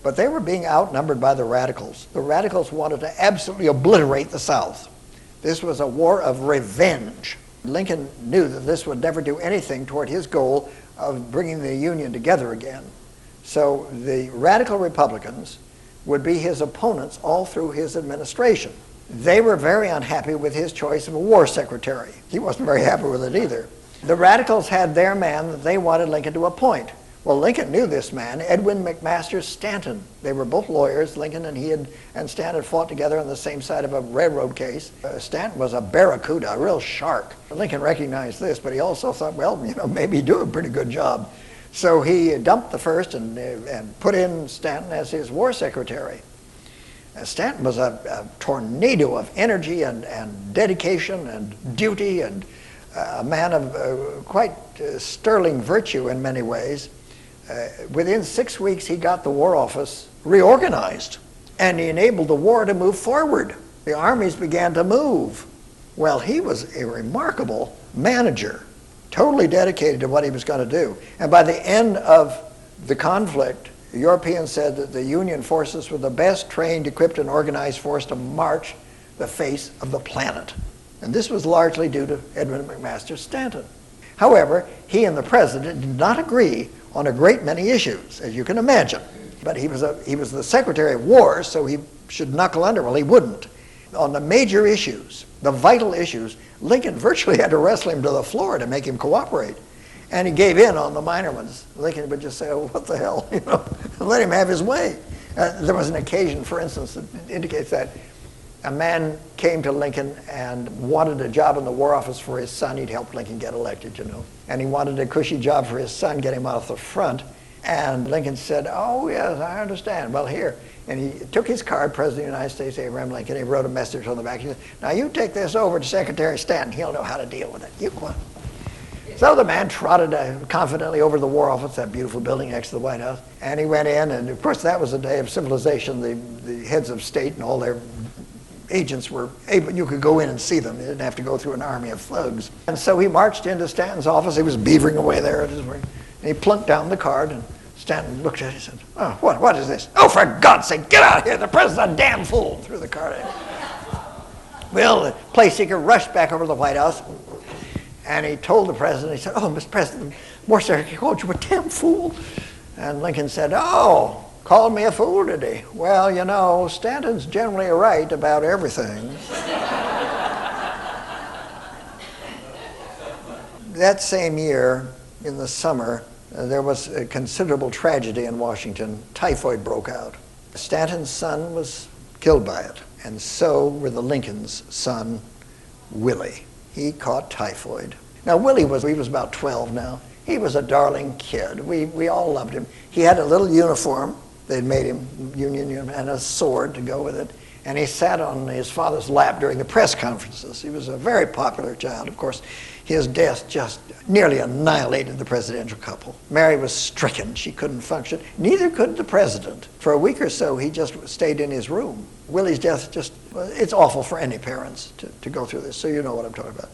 But they were being outnumbered by the radicals. The radicals wanted to absolutely obliterate the South. This was a war of revenge. Lincoln knew that this would never do anything toward his goal of bringing the Union together again. So the radical Republicans would be his opponents all through his administration. They were very unhappy with his choice of a war secretary. He wasn't very happy with it either. The radicals had their man that they wanted Lincoln to appoint. Well, Lincoln knew this man, Edwin McMaster Stanton. They were both lawyers. Lincoln and Stanton fought together on the same side of a railroad case. Stanton was a barracuda, a real shark. Lincoln recognized this, but he also thought, well, maybe he'd do a pretty good job. So he dumped the first and put in Stanton as his war secretary. Stanton was a tornado of energy and dedication and duty, and a man of quite sterling virtue in many ways. Within 6 weeks, he got the War Office reorganized, and he enabled the war to move forward. The armies began to move. Well, he was a remarkable manager, totally dedicated to what he was going to do. And by the end of the conflict, the Europeans said that the Union forces were the best trained, equipped, and organized force to march the face of the planet. And this was largely due to Edwin McMaster Stanton. However, he and the president did not agree on a great many issues, as you can imagine. But he was the Secretary of War, so he should knuckle under. Well, he wouldn't. On the major issues, the vital issues, Lincoln virtually had to wrestle him to the floor to make him cooperate. And he gave in on the minor ones. Lincoln would just say, oh, what the hell, let him have his way. There was an occasion, for instance, that indicates that a man came to Lincoln and wanted a job in the War Office for his son. He'd helped Lincoln get elected, And he wanted a cushy job for his son, get him out the front. And Lincoln said, oh, yes, I understand. Well, here. And he took his card, President of the United States, Abraham Lincoln. He wrote a message on the back. He said, now you take this over to Secretary Stanton. He'll know how to deal with it. You go on. So the man trotted confidently over to the War Office, that beautiful building next to the White House. And he went in, and of course that was a day of civilization. The heads of state and all their agents were able, you could go in and see them. You didn't have to go through an army of thugs. And so he marched into Stanton's office. He was beavering away there at his ring. And he plunked down the card, and Stanton looked at it and said, oh, what is this? Oh, for God's sake, get out of here. The president's a damn fool. Threw the card at him. Well, the place seeker rushed back over to the White House, and he told the president, he said, oh, Mr. President, the War Secretary called you a damn fool. And Lincoln said, oh, called me a fool, did he? Well, Stanton's generally right about everything. That same year, in the summer, there was a considerable tragedy in Washington. Typhoid broke out. Stanton's son was killed by it, and so were the Lincoln's son, Willie. He caught typhoid. Now, Willie was about 12 now. He was a darling kid. We all loved him. He had a little uniform. They'd made him Union uniform and a sword to go with it. And he sat on his father's lap during the press conferences. He was a very popular child. Of course, his death just nearly annihilated the presidential couple. Mary was stricken. She couldn't function. Neither could the president. For a week or so, he just stayed in his room. Willie's death it's awful for any parents to go through this, so you know what I'm talking about.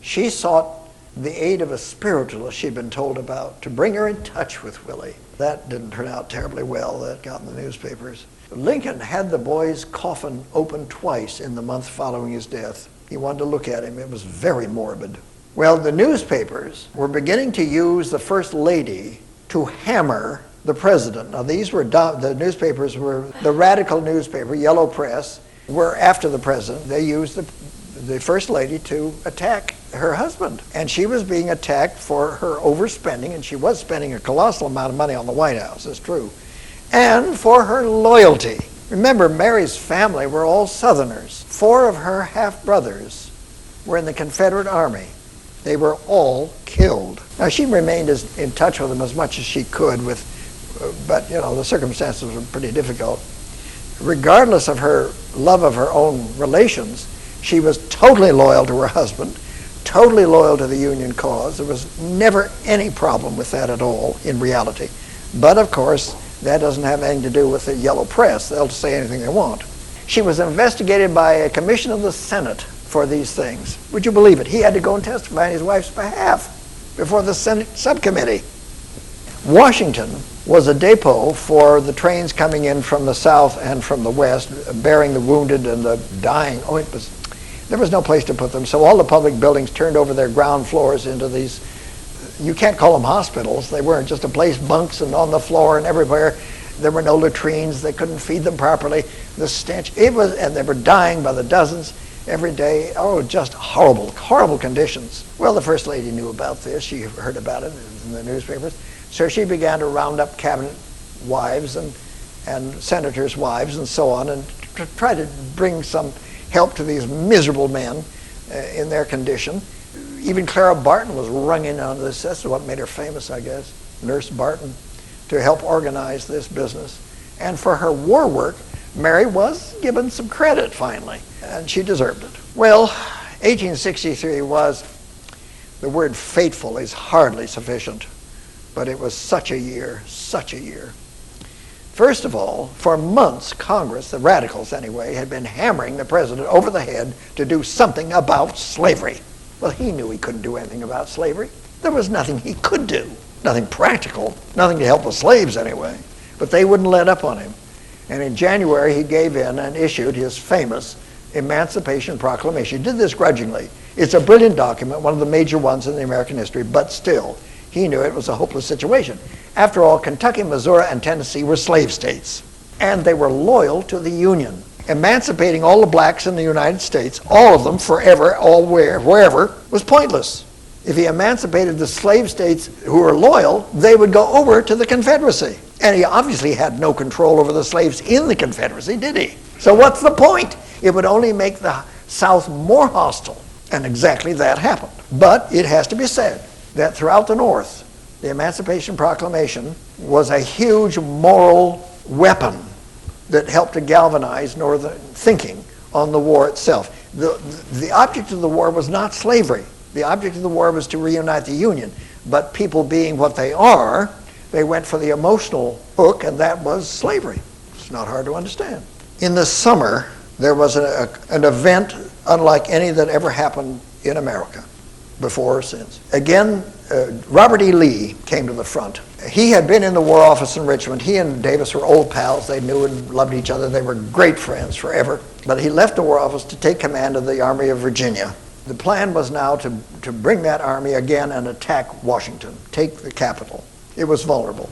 She sought the aid of a spiritualist she'd been told about to bring her in touch with Willie. That didn't turn out terribly well. That got in the newspapers. Lincoln had the boy's coffin opened twice in the month following his death. He wanted to look at him. It was very morbid. Well, the newspapers were beginning to use the First Lady to hammer the president. Now, the newspapers were the radical newspaper, Yellow Press, were after the president. They used the First Lady to attack her husband. And she was being attacked for her overspending, and she was spending a colossal amount of money on the White House, it's true, and for her loyalty. Remember, Mary's family were all Southerners. 4 of her half-brothers were in the Confederate Army. They were all killed. Now, she remained in touch with them as much as she could, but the circumstances were pretty difficult. Regardless of her love of her own relations, she was totally loyal to her husband, totally loyal to the Union cause. There was never any problem with that at all in reality. But of course, that doesn't have anything to do with the Yellow Press. They'll say anything they want. She was investigated by a commission of the Senate for these things. Would you believe it? He had to go and testify on his wife's behalf before the Senate subcommittee. Washington was a depot for the trains coming in from the south and from the west, bearing the wounded and the dying. There was no place to put them, so all the public buildings turned over their ground floors into these, you can't call them hospitals. They weren't just a place, bunks and on the floor and everywhere. There were no latrines. They couldn't feed them properly. The stench, and they were dying by the dozens. every day. Oh, just horrible, horrible conditions. Well, the First Lady knew about this. She heard about it in the newspapers. So she began to round up cabinet wives and senators' wives and so on, and to try to bring some help to these miserable men in their condition. Even Clara Barton was rung in on this. That's what made her famous, I guess, Nurse Barton, to help organize this business. And for her war work, Mary was given some credit finally, and she deserved it. Well, 1863 was, the word fateful is hardly sufficient, but it was such a year, such a year. First of all, for months, Congress, the radicals anyway, had been hammering the president over the head to do something about slavery. Well, he knew he couldn't do anything about slavery. There was nothing he could do, nothing practical, nothing to help the slaves anyway. But they wouldn't let up on him. And in January, he gave in and issued his famous Emancipation Proclamation. He did this grudgingly. It's a brilliant document, one of the major ones in the American history, but still, he knew it was a hopeless situation. After all, Kentucky, Missouri, and Tennessee were slave states, and they were loyal to the Union. Emancipating all the blacks in the United States, all of them, forever, wherever, was pointless. If he emancipated the slave states who were loyal, they would go over to the Confederacy. And he obviously had no control over the slaves in the Confederacy, did he? So what's the point? It would only make the South more hostile. And exactly that happened. But it has to be said that throughout the North, the Emancipation Proclamation was a huge moral weapon that helped to galvanize Northern thinking on the war itself. The object of the war was not slavery. The object of the war was to reunite the Union. But people being what they are, they went for the emotional hook, and that was slavery. It's not hard to understand. In the summer, there was an event unlike any that ever happened in America, before or since. Again, Robert E. Lee came to the front. He had been in the War Office in Richmond. He and Davis were old pals. They knew and loved each other. They were great friends forever. But he left the War Office to take command of the Army of Virginia. The plan was now to bring that army again and attack Washington, take the capital. It was vulnerable.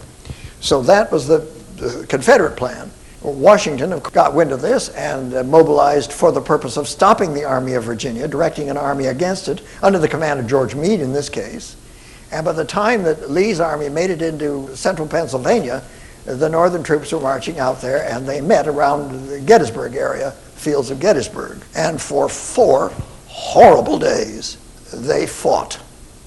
So that was the Confederate plan. Washington got wind of this and mobilized for the purpose of stopping the Army of Virginia, directing an army against it, under the command of George Meade in this case. And by the time that Lee's army made it into central Pennsylvania, the Northern troops were marching out there, and they met around the Gettysburg area, fields of Gettysburg. And for 4 horrible days, they fought.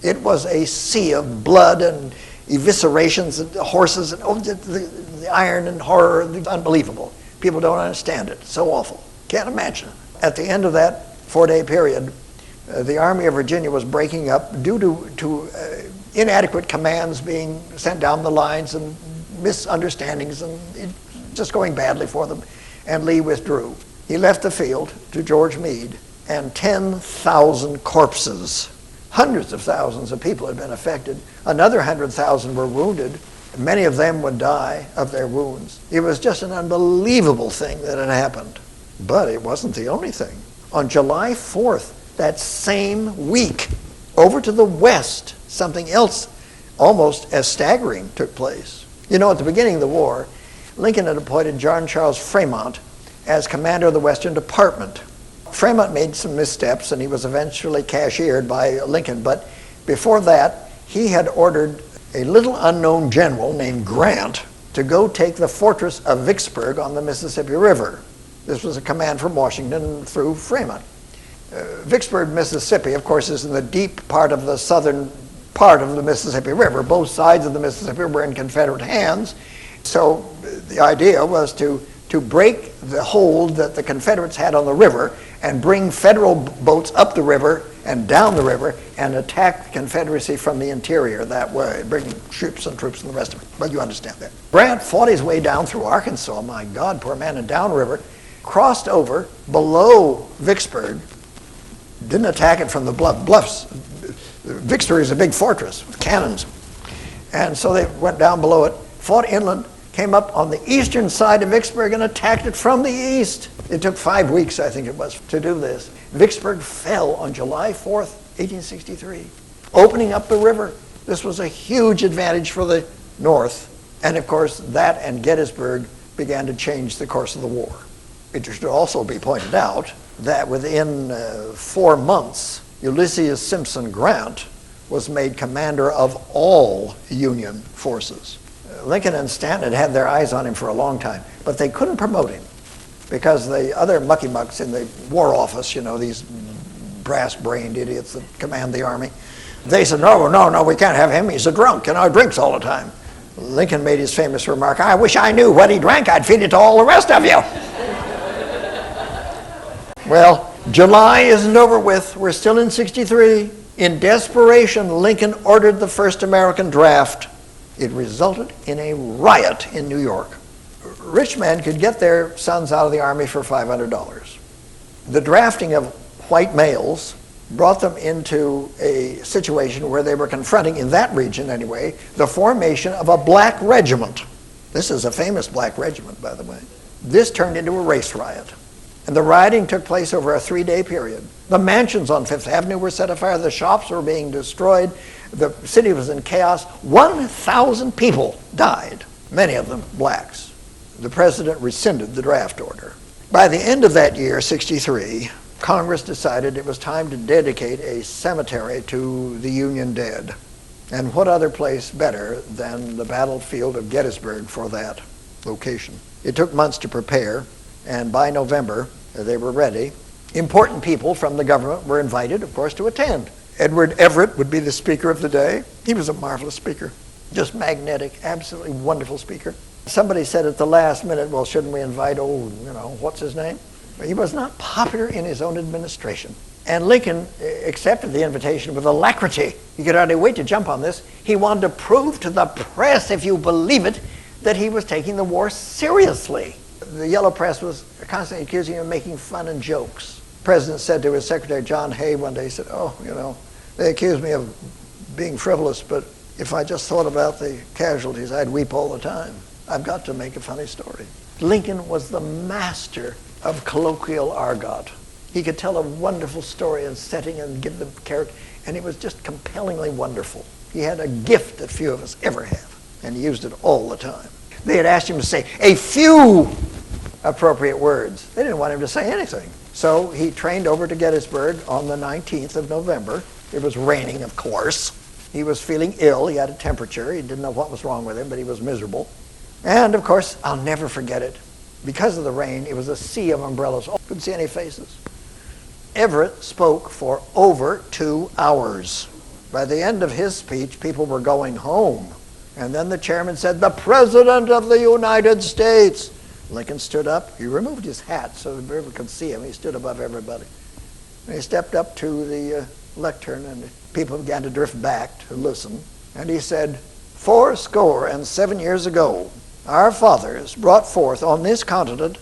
It was a sea of blood and eviscerations and horses and the iron and horror, unbelievable. People don't understand it. So awful. Can't imagine. At the end of that 4-day period, the Army of Virginia was breaking up due to inadequate commands being sent down the lines and misunderstandings, and it just going badly for them. And Lee withdrew. He left the field to George Meade, and 10,000 corpses. Hundreds of thousands of people had been affected. Another 100,000 were wounded. Many of them would die of their wounds. It was just an unbelievable thing that had happened. But it wasn't the only thing. On July 4th, that same week, over to the west, something else almost as staggering took place. You know, at the beginning of the war, Lincoln had appointed John Charles Fremont as commander of the Western Department. Fremont made some missteps, and he was eventually cashiered by Lincoln. But before that, he had ordered a little unknown general named Grant to go take the fortress of Vicksburg on the Mississippi River. This was a command from Washington through Fremont. Vicksburg, Mississippi, of course, is in the deep part of the southern part of the Mississippi River. Both sides of the Mississippi were in Confederate hands. So the idea was to break the hold that the Confederates had on the river and bring Federal boats up the river and down the river and attack the Confederacy from the interior that way, bringing ships and troops and the rest of it. But you understand that. Grant fought his way down through Arkansas, my God, poor man, and downriver, crossed over below Vicksburg, didn't attack it from the bluffs. Vicksburg is a big fortress with cannons. And so they went down below it, fought inland, came up on the eastern side of Vicksburg and attacked it from the east. It took 5 weeks, I think it was, to do this. Vicksburg fell on July 4th, 1863, opening up the river. This was a huge advantage for the North. And of course, that and Gettysburg began to change the course of the war. It should also be pointed out that within 4 months, Ulysses Simpson Grant was made commander of all Union forces. Lincoln and Stanton had their eyes on him for a long time, but they couldn't promote him because the other mucky mucks in the War Office, these brass-brained idiots that command the army, they said, no, we can't have him. He's a drunk, drinks all the time. Lincoln made his famous remark, I wish I knew what he drank. I'd feed it to all the rest of you. Well, July isn't over with. We're still in 63. In desperation, Lincoln ordered the first American draft. It resulted in a riot in New York. Rich men could get their sons out of the army for $500. The drafting of white males brought them into a situation where they were confronting, in that region anyway, the formation of a black regiment. This is a famous black regiment, by the way. This turned into a race riot. And the rioting took place over a 3-day period. The mansions on Fifth Avenue were set afire. The shops were being destroyed. The city was in chaos. 1,000 people died, many of them blacks. The president rescinded the draft order. By the end of that year, 63, Congress decided it was time to dedicate a cemetery to the Union dead. And what other place better than the battlefield of Gettysburg for that location? It took months to prepare, and by November, they were ready. Important people from the government were invited, of course, to attend. Edward Everett would be the speaker of the day. He was a marvelous speaker, just magnetic, absolutely wonderful speaker. Somebody said at the last minute, well, shouldn't we invite what's his name? He was not popular in his own administration. And Lincoln accepted the invitation with alacrity. He could hardly wait to jump on this. He wanted to prove to the press, if you believe it, that he was taking the war seriously. The yellow press was constantly accusing him of making fun and jokes. The president said to his secretary, John Hay, one day, he said, they accuse me of being frivolous, but if I just thought about the casualties, I'd weep all the time. I've got to make a funny story. Lincoln was the master of colloquial argot. He could tell a wonderful story and setting and give the character, and it was just compellingly wonderful. He had a gift that few of us ever have, and he used it all the time. They had asked him to say a few appropriate words. They didn't want him to say anything. So he trained over to Gettysburg on the 19th of November. It was raining, of course. He was feeling ill. He had a temperature. He didn't know what was wrong with him, but he was miserable. And, of course, I'll never forget it. Because of the rain, it was a sea of umbrellas. Oh, couldn't see any faces. Everett spoke for over 2 hours. By the end of his speech, people were going home. And then the chairman said, "The President of the United States." Lincoln stood up. He removed his hat so that everyone could see him. He stood above everybody. And he stepped up to the lectern, and people began to drift back to listen. And he said, "67 years ago, our fathers brought forth on this continent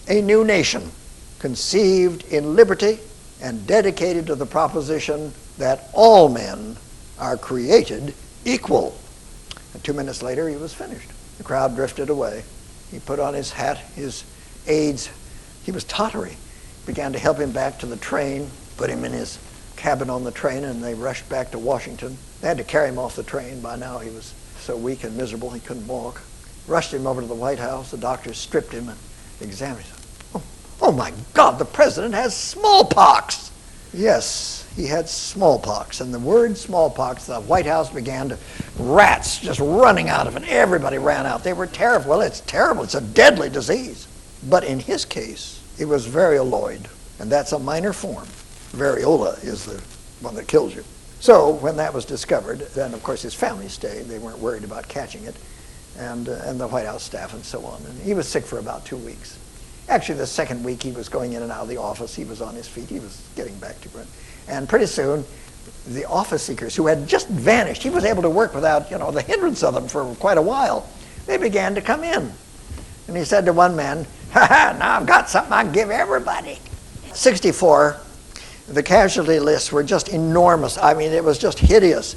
a new nation, conceived in liberty and dedicated to the proposition that all men are created equal." And 2 minutes later, he was finished. The crowd drifted away. He put on his hat. His aides, he was tottering, began to help him back to the train, put him in his cabin on the train, and they rushed back to Washington. They had to carry him off the train. By now, he was so weak and miserable he couldn't walk. Rushed him over to the White House. The doctors stripped him and examined him. Oh my God, the president has smallpox. Yes, he had smallpox. And the word smallpox, the White House began to, rats just running out of it. Everybody ran out. They were terrible. Well, it's terrible. It's a deadly disease. But in his case, it was varioloid, and that's a minor form. Variola is the one that kills you. So when that was discovered, then of course his family stayed. They weren't worried about catching it, and the White House staff and so on. And he was sick for about 2 weeks. Actually, the second week he was going in and out of the office. He was on his feet. He was getting back to it. And pretty soon, the office seekers who had just vanished, he was able to work without, the hindrance of them for quite a while. They began to come in. And he said to one man, now I've got something I can give everybody. 64, the casualty lists were just enormous. I mean, it was just hideous.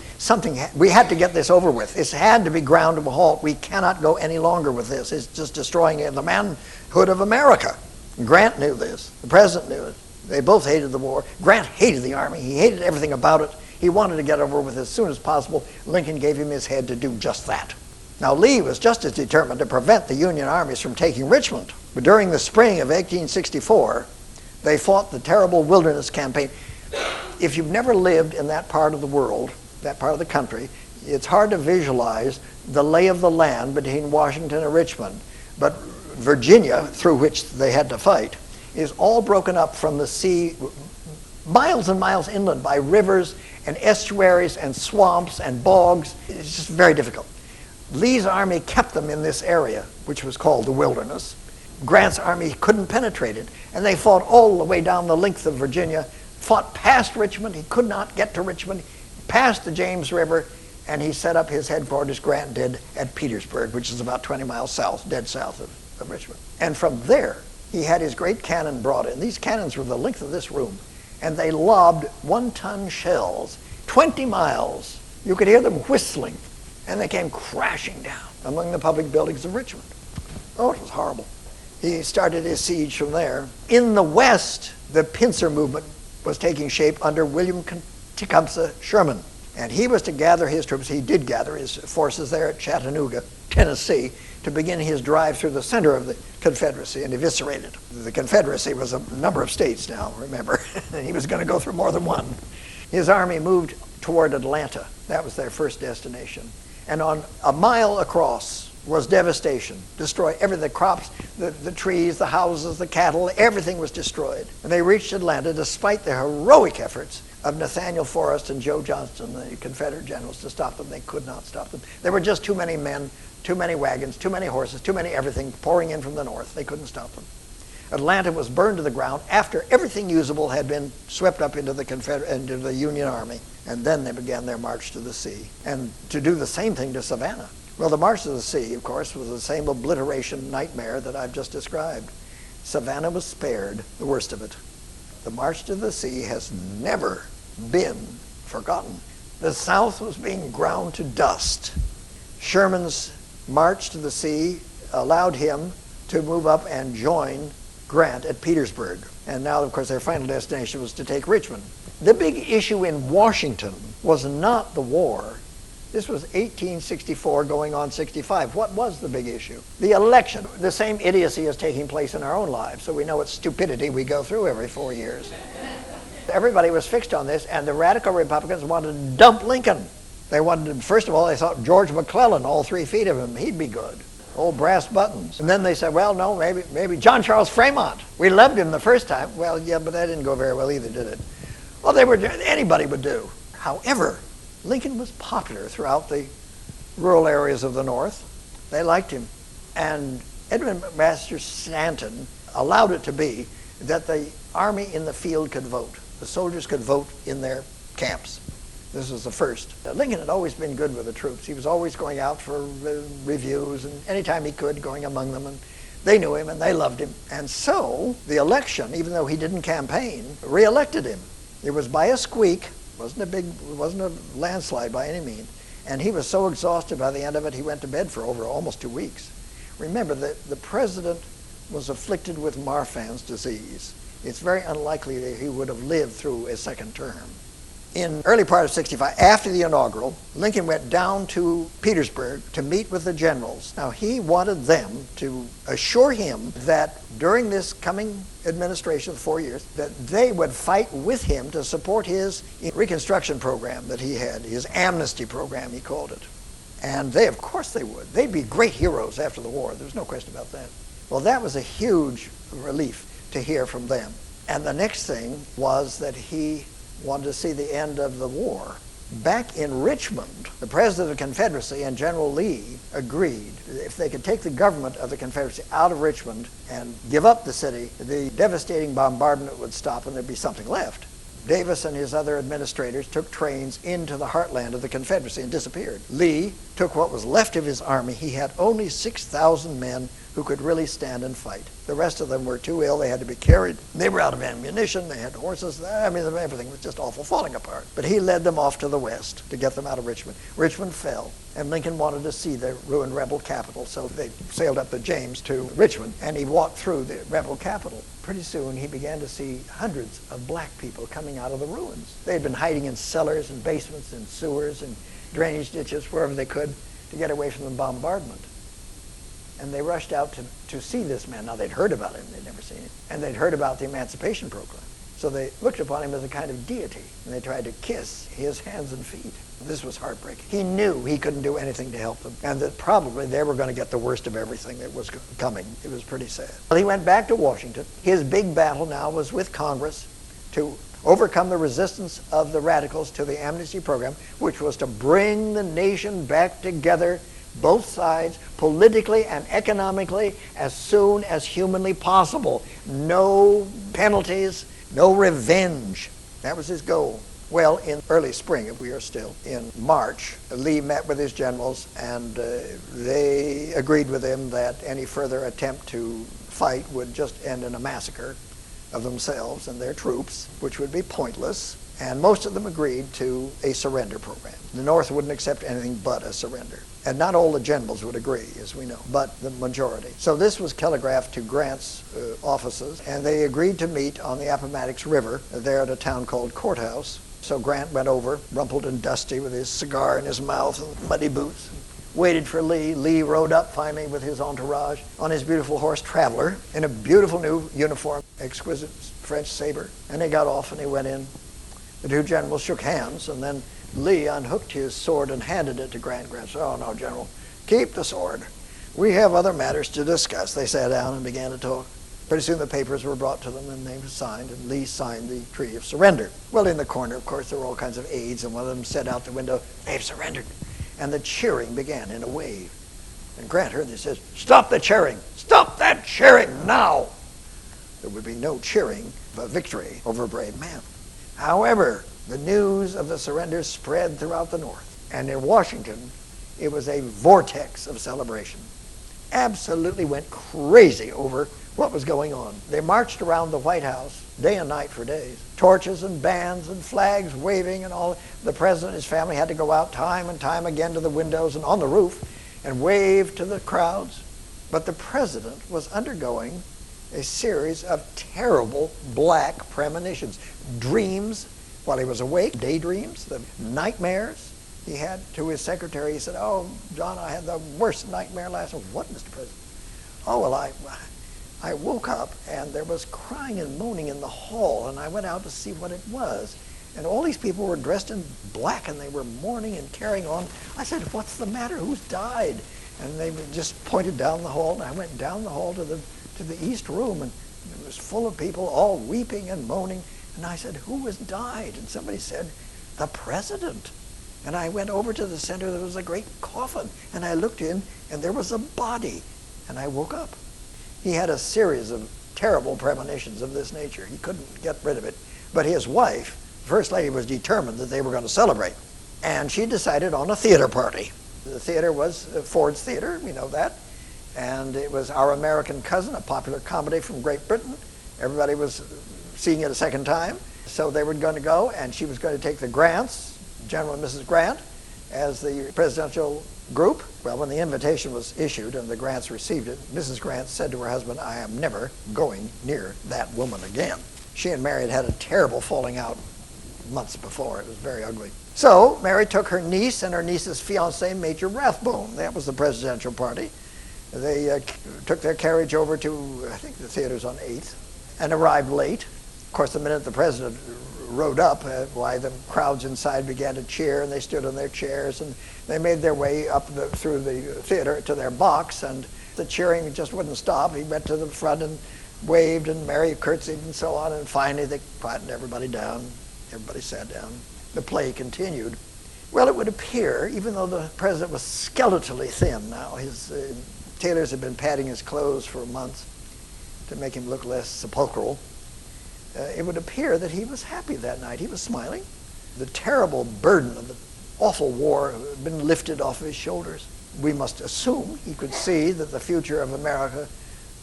We had to get this over with. This had to be ground to a halt. We cannot go any longer with this. It's just destroying the manhood of America. Grant knew this. The president knew it. They both hated the war. Grant hated the army. He hated everything about it. He wanted to get over with as soon as possible. Lincoln gave him his head to do just that. Now, Lee was just as determined to prevent the Union armies from taking Richmond. But during the spring of 1864, They fought the terrible Wilderness Campaign. If you've never lived in that part of the world, that part of the country, it's hard to visualize the lay of the land between Washington and Richmond. But Virginia, through which they had to fight, is all broken up from the sea, miles and miles inland by rivers and estuaries and swamps and bogs. It's just very difficult. Lee's army kept them in this area, which was called the Wilderness. Grant's army couldn't penetrate it, and they fought all the way down the length of Virginia, fought past Richmond. He could not get to Richmond, past the James River, and he set up his headquarters, Grant did, at Petersburg, which is about 20 miles south, dead south of Richmond. And from there, he had his great cannon brought in. These cannons were the length of this room, and they lobbed 1-ton shells 20 miles. You could hear them whistling, and they came crashing down among the public buildings of Richmond. Oh, it was horrible. He started his siege from there. In the west, the pincer movement was taking shape under William Tecumseh Sherman, and he was to gather his troops. He did gather his forces there at Chattanooga, Tennessee, to begin his drive through the center of the Confederacy and eviscerate it. The Confederacy was a number of states now, remember, and he was going to go through more than one. His army moved toward Atlanta. That was their first destination. And on a mile across was devastation. Destroy everything, the crops, the trees, the houses, the cattle, everything was destroyed. And they reached Atlanta despite the heroic efforts of Nathaniel Forrest and Joe Johnston, the Confederate generals, to stop them. They could not stop them. There were just too many men, too many wagons, too many horses, too many everything pouring in from the north. They couldn't stop them. Atlanta was burned to the ground after everything usable had been swept up into the Union Army. And then they began their march to the sea, and to do the same thing to Savannah. Well, the march to the sea, of course, was the same obliteration nightmare that I've just described. Savannah was spared the worst of it. The march to the sea has never been forgotten. The South was being ground to dust. Sherman's march to the sea allowed him to move up and join Grant at Petersburg. And now, of course, their final destination was to take Richmond. The big issue in Washington was not the war. This was 1864 going on 65. What was the big issue? The election. The same idiocy is taking place in our own lives, so we know it's stupidity we go through every 4 years. Everybody was fixed on this, and the radical Republicans wanted to dump Lincoln. They wanted to, first of all, they thought George McClellan, all 3 feet of him, he'd be good. Old brass buttons. And then they said, well, no, maybe John Charles Fremont. We loved him the first time. Well, yeah, but that didn't go very well either, did it? Well, anybody would do. However, Lincoln was popular throughout the rural areas of the North. They liked him. And Edmund McMaster Stanton allowed it to be that the army in the field could vote. The soldiers could vote in their camps. This was the first. Lincoln had always been good with the troops. He was always going out for reviews, and anytime he could, going among them. And they knew him and they loved him. And so the election, even though he didn't campaign, re-elected him. It was by a squeak. It wasn't a landslide by any means. And he was so exhausted by the end of it, he went to bed for almost 2 weeks. Remember that the president was afflicted with Marfan's disease. It's very unlikely that he would have lived through a second term. In early part of 65, after the inaugural, Lincoln went down to Petersburg to meet with the generals. Now, he wanted them to assure him that during this coming administration of 4 years, that they would fight with him to support his Reconstruction program that he had, his amnesty program, he called it. And of course they would. They'd be great heroes after the war. There's no question about that. Well, that was a huge relief to hear from them. And the next thing was that he wanted to see the end of the war. Back in Richmond, the President of the Confederacy and General Lee agreed if they could take the government of the Confederacy out of Richmond and give up the city, the devastating bombardment would stop and there'd be something left. Davis and his other administrators took trains into the heartland of the Confederacy and disappeared. Lee took what was left of his army. He had only 6,000 men who could really stand and fight. The rest of them were too ill. They had to be carried. They were out of ammunition. They had horses. I mean, everything was just awful, falling apart. But he led them off to the west to get them out of Richmond. Richmond fell, and Lincoln wanted to see the ruined rebel capital, so they sailed up the James to Richmond, and he walked through the rebel capital. Pretty soon, he began to see hundreds of black people coming out of the ruins. They had been hiding in cellars and basements and sewers and drainage ditches, wherever they could, to get away from the bombardment. And they rushed out to see this man. Now, they'd heard about him, they'd never seen him, and they'd heard about the Emancipation Program. So they looked upon him as a kind of deity, and they tried to kiss his hands and feet. This was heartbreaking. He knew he couldn't do anything to help them, and that probably they were going to get the worst of everything that was coming. It was pretty sad. Well, he went back to Washington. His big battle now was with Congress to overcome the resistance of the radicals to the amnesty program, which was to bring the nation back together, both sides, politically and economically, as soon as humanly possible. No penalties, no revenge. That was his goal. Well, in early spring, we are still in March, Lee met with his generals, and they agreed with him that any further attempt to fight would just end in a massacre of themselves and their troops, which would be pointless. And most of them agreed to a surrender program. The North wouldn't accept anything but a surrender. And not all the generals would agree, as we know, but the majority. So this was telegraphed to Grant's offices, and they agreed to meet on the Appomattox River, there at a town called Courthouse. So Grant went over, rumpled and dusty, with his cigar in his mouth and muddy boots, waited for Lee. Lee rode up finally with his entourage on his beautiful horse Traveler in a beautiful new uniform, exquisite French saber. And they got off and he went in. The two generals shook hands, and then Lee unhooked his sword and handed it to Grant. Grant said, "Oh, no, General, keep the sword. We have other matters to discuss." They sat down and began to talk. Pretty soon the papers were brought to them and they were signed, and Lee signed the Treaty of Surrender. Well, in the corner, of course, there were all kinds of aides, and one of them said out the window, "They've surrendered." And the cheering began in a wave. And Grant heard this, says, "Stop the cheering! Stop that cheering now!" There would be no cheering of victory over a brave man. However, the news of the surrender spread throughout the North. And in Washington, it was a vortex of celebration. Absolutely went crazy over what was going on. They marched around the White House day and night for days. Torches and bands and flags waving and all. The president and his family had to go out time and time again to the windows and on the roof and wave to the crowds. But the president was undergoing a series of terrible black premonitions, dreams while he was awake, daydreams, the nightmares he had. To his secretary, he said, "Oh, John, I had the worst nightmare last night." "What, Mr. President?" "Oh, well, I woke up and there was crying and moaning in the hall, and I went out to see what it was. And all these people were dressed in black and they were mourning and carrying on." I said, "What's the matter? Who's died?" And they just pointed down the hall, and I went down the hall to the East Room, and it was full of people all weeping and moaning. And I said, "Who has died?" And somebody said, "The president." And I went over to the center. There was a great coffin, and I looked in, and there was a body, and I woke up. He had a series of terrible premonitions of this nature. He couldn't get rid of it. But his wife, First Lady, was determined that they were going to celebrate. And she decided on a theater party. The theater was Ford's Theater, we know that. And it was Our American Cousin, a popular comedy from Great Britain. Everybody was seeing it a second time. So they were going to go, and she was going to take the Grants, General and Mrs. Grant, as the presidential group. Well, when the invitation was issued and the Grants received it, Mrs. Grant said to her husband, "I am never going near that woman again." She and Mary had a terrible falling out months before. It was very ugly. So Mary took her niece and her niece's fiancé, Major Rathbone. That was the presidential party. They took their carriage over to, I think the theater's on 8th, and arrived late. Of course, the minute the president rode up, why the crowds inside began to cheer, and they stood on their chairs, and they made their way up through the theater to their box, and the cheering just wouldn't stop. He went to the front and waved, and Mary curtsied and so on, and finally they quieted everybody down. Everybody sat down. The play continued. Well, it would appear, even though the president was skeletally thin now, his tailors had been padding his clothes for months to make him look less sepulchral, it would appear that he was happy that night. He was smiling. The terrible burden of the awful war had been lifted off his shoulders. We must assume he could see that the future of America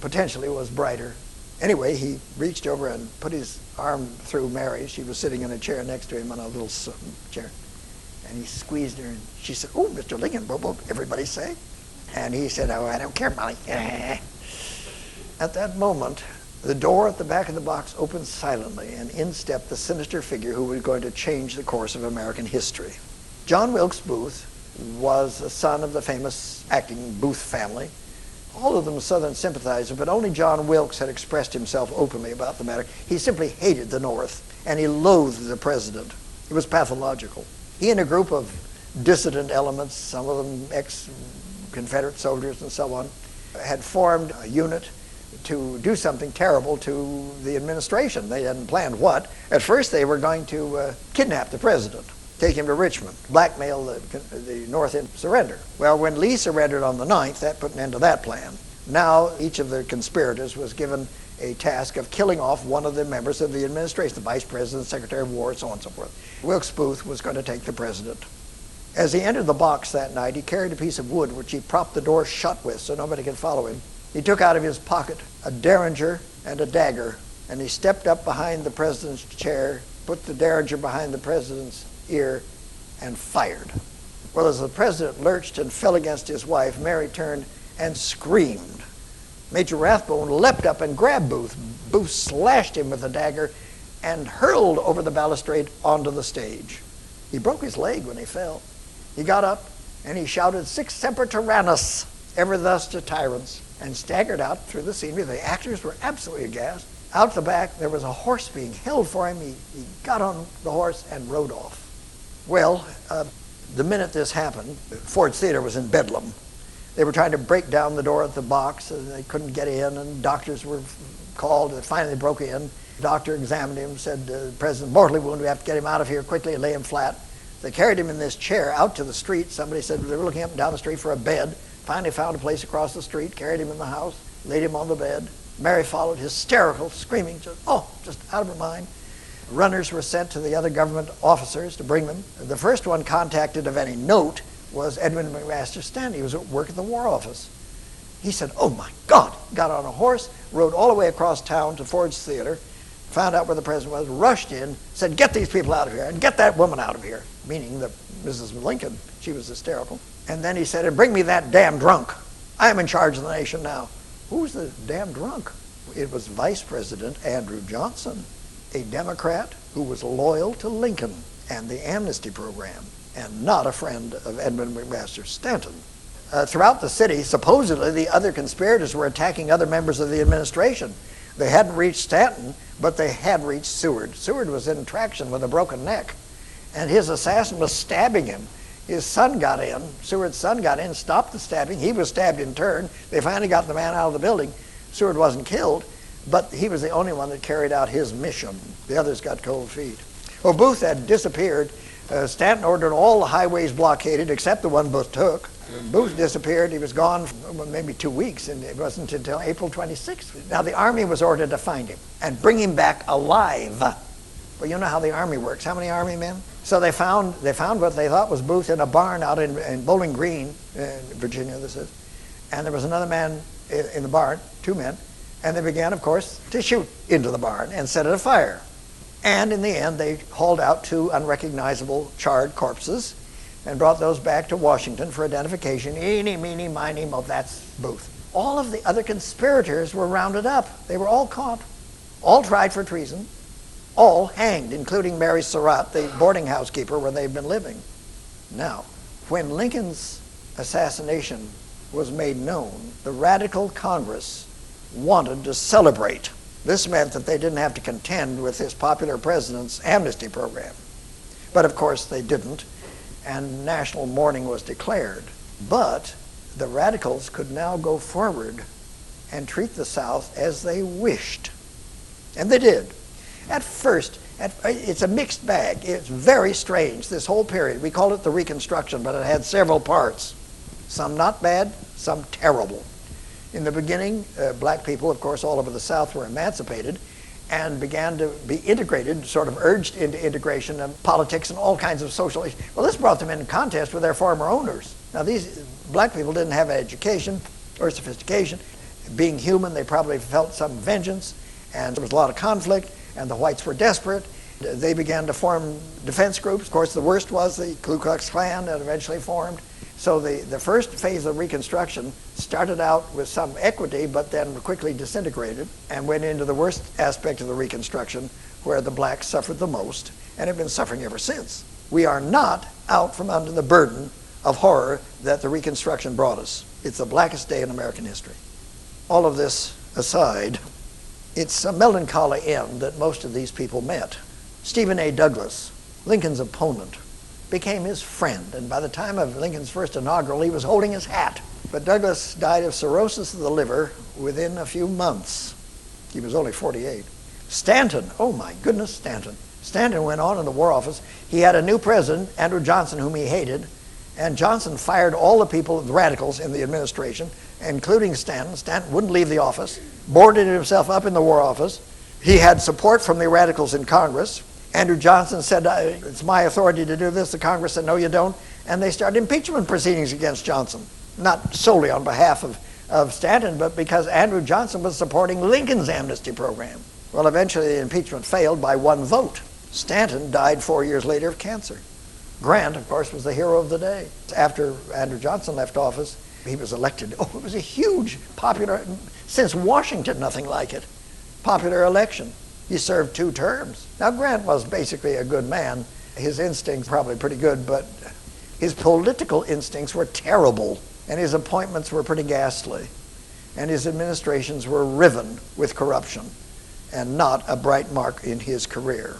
potentially was brighter. Anyway, he reached over and put his arm through Mary. She was sitting in a chair next to him on a little chair. And he squeezed her, and she said, "Oh, Mr. Lincoln, what will everybody say?" And he said, "Oh, I don't care, Molly." At that moment, the door at the back of the box opened silently, and in stepped the sinister figure who was going to change the course of American history. John Wilkes Booth was a son of the famous acting Booth family. all of them Southern sympathizers, but only John Wilkes had expressed himself openly about the matter. He simply hated the North, and he loathed the president. It was pathological. He and a group of dissident elements, some of them ex-Confederate soldiers and so on, had formed a unit to do something terrible to the administration. They hadn't planned what. At first they were going to kidnap the president, take him to Richmond, blackmail the North into surrender. Well, when Lee surrendered on the 9th, that put an end to that plan. Now each of the conspirators was given a task of killing off one of the members of the administration, the vice president, secretary of war, so on and so forth. Wilkes Booth was going to take the president. As he entered the box that night, he carried a piece of wood which he propped the door shut with so nobody could follow him. He took out of his pocket a derringer and a dagger, and he stepped up behind the president's chair, put the derringer behind the president's ear, and fired. Well, as the president lurched and fell against his wife, Mary turned and screamed. Major Rathbone leapt up and grabbed Booth. Booth slashed him with the dagger and hurled over the balustrade onto the stage. He broke his leg when he fell. He got up and he shouted, "Sic semper tyrannis," ever thus to tyrants, and staggered out through the scenery. The actors were absolutely aghast. Out the back, there was a horse being held for him. He got on the horse and rode off. Well, the minute this happened, Ford's Theater was in bedlam. They were trying to break down the door at the box, and they couldn't get in, and doctors were called, and finally they broke in. The doctor examined him, said, "The president mortally wounded, we have to get him out of here quickly," and lay him flat. They carried him in this chair out to the street. Somebody said they were looking up and down the street for a bed. Finally found a place across the street, carried him in the house, laid him on the bed. Mary followed, hysterical, screaming, just out of her mind. Runners were sent to the other government officers to bring them. The first one contacted of any note was Edwin McMaster Stanton. He was at work at the War Office. He said, "Oh my God," got on a horse, rode all the way across town to Ford's Theater, found out where the president was, rushed in, said, "Get these people out of here, and get that woman out of here," meaning the Mrs. Lincoln. She was hysterical. And then he said, "And bring me that damn drunk. I am in charge of the nation now." Who's the damn drunk? It was Vice President Andrew Johnson, a Democrat who was loyal to Lincoln and the amnesty program, and not a friend of Edmund McMaster Stanton. Throughout the city, supposedly the other conspirators were attacking other members of the administration. They hadn't reached Stanton, but they had reached Seward. Seward was in traction with a broken neck, and his assassin was stabbing him. His son got in, Seward's son got in, stopped the stabbing. He was stabbed in turn. They finally got the man out of the building. Seward wasn't killed, but he was the only one that carried out his mission. The others got cold feet. Well, Booth had disappeared. Stanton ordered all the highways blockaded except the one Booth took. Booth disappeared. He was gone for maybe 2 weeks, and it wasn't until April 26th. Now, the Army was ordered to find him and bring him back alive. Well, you know how the Army works. How many Army men? So they found what they thought was Booth in a barn out in Bowling Green, Virginia, this is. And there was another man in the barn, 2 men. And they began, of course, to shoot into the barn and set it afire. And in the end, they hauled out 2 unrecognizable charred corpses and brought those back to Washington for identification. Eeny, meeny, miny, mo, that's Booth. All of the other conspirators were rounded up. They were all caught, all tried for treason, all hanged, including Mary Surratt, the boarding house keeper where they've been living. Now, when Lincoln's assassination was made known, the Radical Congress wanted to celebrate. This meant that they didn't have to contend with this popular president's amnesty program. But of course they didn't, and national mourning was declared. But the radicals could now go forward and treat the South as they wished. And they did. At first, it's a mixed bag. It's very strange, this whole period. We call it the Reconstruction, but it had several parts. Some not bad, some terrible. In the beginning, black people, of course, all over the South were emancipated and began to be integrated, sort of urged into integration of politics and all kinds of social issues. Well, this brought them in contest with their former owners. Now, these black people didn't have education or sophistication. Being human, they probably felt some vengeance, and there was a lot of conflict, and the whites were desperate. They began to form defense groups. Of course, the worst was the Ku Klux Klan that eventually formed. So the first phase of Reconstruction started out with some equity, but then quickly disintegrated and went into the worst aspect of the Reconstruction, where the blacks suffered the most, and have been suffering ever since. We are not out from under the burden of horror that the Reconstruction brought us. It's the blackest day in American history. All of this aside, it's a melancholy end that most of these people met. Stephen A. Douglas, Lincoln's opponent, became his friend, and by the time of Lincoln's first inaugural, he was holding his hat. But Douglas died of cirrhosis of the liver within a few months. He was only 48. Stanton, oh my goodness, Stanton. Stanton went on in the War Office. He had a new president, Andrew Johnson, whom he hated, and Johnson fired all the people, the radicals in the administration, including Stanton. Stanton wouldn't leave the office, boarded himself up in the War Office. He had support from the radicals in Congress. Andrew Johnson said, it's my authority to do this. The Congress said, no, you don't. And they started impeachment proceedings against Johnson, not solely on behalf of Stanton, but because Andrew Johnson was supporting Lincoln's amnesty program. Well, eventually the impeachment failed by one vote. Stanton died 4 years later of cancer. Grant, of course, was the hero of the day. After Andrew Johnson left office, he was elected. Oh, it was a huge, popular, since Washington, nothing like it, popular election. He served 2 terms. Now, Grant was basically a good man. His instincts probably pretty good, but his political instincts were terrible, and his appointments were pretty ghastly, and his administrations were riven with corruption, and not a bright mark in his career.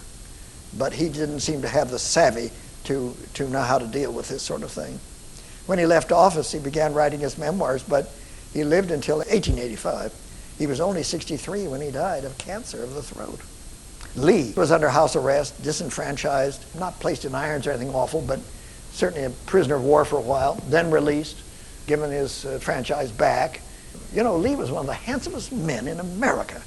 But he didn't seem to have the savvy to know how to deal with this sort of thing. When he left office, he began writing his memoirs, but he lived until 1885. He was only 63 when he died of cancer of the throat. Lee was under house arrest, disenfranchised, not placed in irons or anything awful, but certainly a prisoner of war for a while, then released, given his franchise back. You know, Lee was one of the handsomest men in America.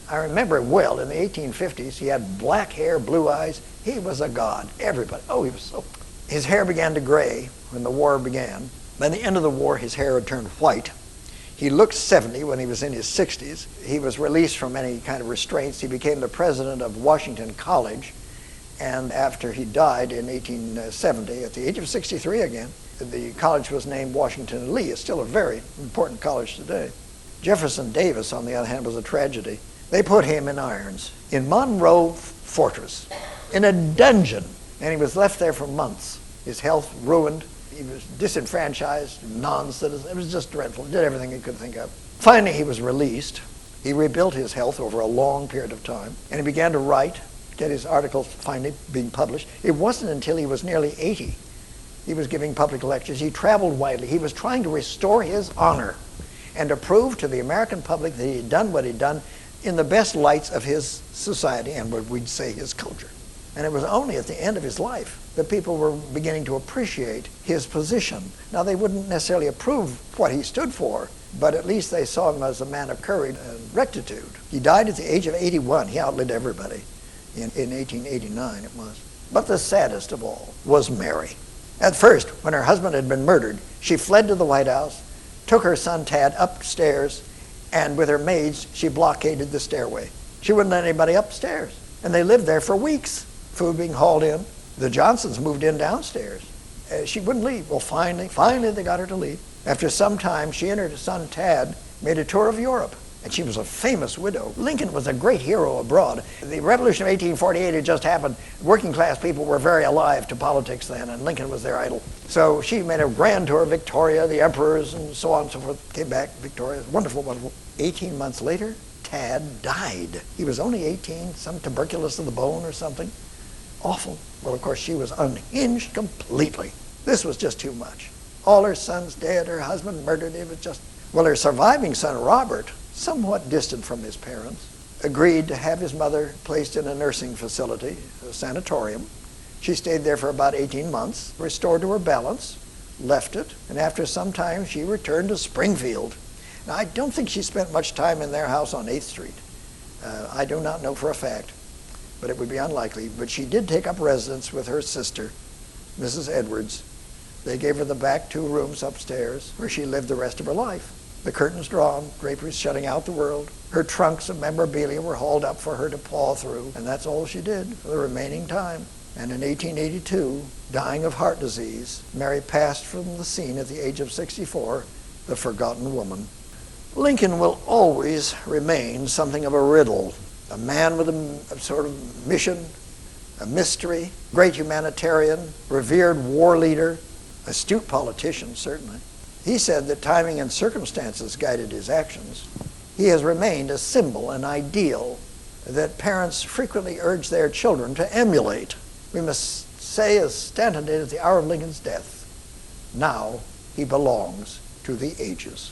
I remember him well. In the 1850s, he had black hair, blue eyes. He was a god. Everybody. Oh, he was so... His hair began to gray when the war began. By the end of the war, his hair had turned white. He looked 70 when he was in his 60s. He was released from any kind of restraints. He became the president of Washington College. And after he died in 1870, at the age of 63 again, the college was named Washington Lee. It's still a very important college today. Jefferson Davis, on the other hand, was a tragedy. They put him in irons in Monroe Fortress, in a dungeon, and he was left there for months. His health ruined. He was disenfranchised, non-citizen. It was just dreadful. Did everything he could think of. Finally, he was released. He rebuilt his health over a long period of time, and he began to write, get his articles finally being published. It wasn't until he was nearly 80 he was giving public lectures. He traveled widely. He was trying to restore his honor and to prove to the American public that he had done what he'd done in the best lights of his society and what we'd say his culture. And it was only at the end of his life that people were beginning to appreciate his position. Now, they wouldn't necessarily approve what he stood for, but at least they saw him as a man of courage and rectitude. He died at the age of 81. He outlived everybody. In 1889 it was. But the saddest of all was Mary. At first, when her husband had been murdered, she fled to the White House, took her son Tad upstairs, and with her maids, she blockaded the stairway. She wouldn't let anybody upstairs. And they lived there for weeks, food being hauled in. The Johnsons moved in downstairs. She wouldn't leave. Well, finally, they got her to leave. After some time, she and her son Tad made a tour of Europe. And she was a famous widow. Lincoln was a great hero abroad. The Revolution of 1848 had just happened. Working class people were very alive to politics then, and Lincoln was their idol. So she made a grand tour of Victoria, the emperors, and so on and so forth. Came back, Victoria. Wonderful, wonderful. 18 months later, Tad died. He was only 18, some tuberculosis of the bone or something. Awful. Well, of course, she was unhinged completely. This was just too much. All her sons dead, her husband murdered. It was just... Well, her surviving son, Robert, somewhat distant from his parents, agreed to have his mother placed in a nursing facility, a sanatorium. She stayed there for about 18 months, restored to her balance, left it, and after some time she returned to Springfield. Now, I don't think she spent much time in their house on 8th Street. I do not know for a fact, but it would be unlikely. But she did take up residence with her sister, Mrs. Edwards. They gave her the back 2 rooms upstairs where she lived the rest of her life. The curtains drawn, draperies shutting out the world. Her trunks of memorabilia were hauled up for her to paw through, and that's all she did for the remaining time. And in 1882, dying of heart disease, Mary passed from the scene at the age of 64, the forgotten woman. Lincoln will always remain something of a riddle, a man with a sort of mission, a mystery, great humanitarian, revered war leader, astute politician, certainly. He said that timing and circumstances guided his actions. He has remained a symbol, an ideal that parents frequently urge their children to emulate. We must say, as Stanton did at the hour of Lincoln's death, now he belongs to the ages.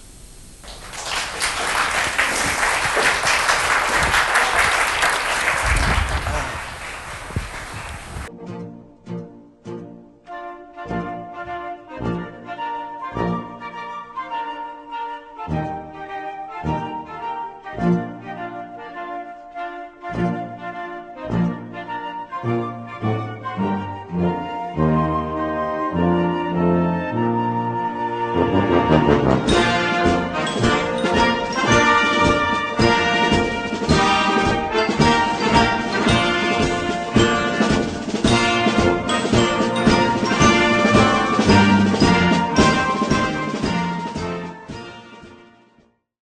Thank you.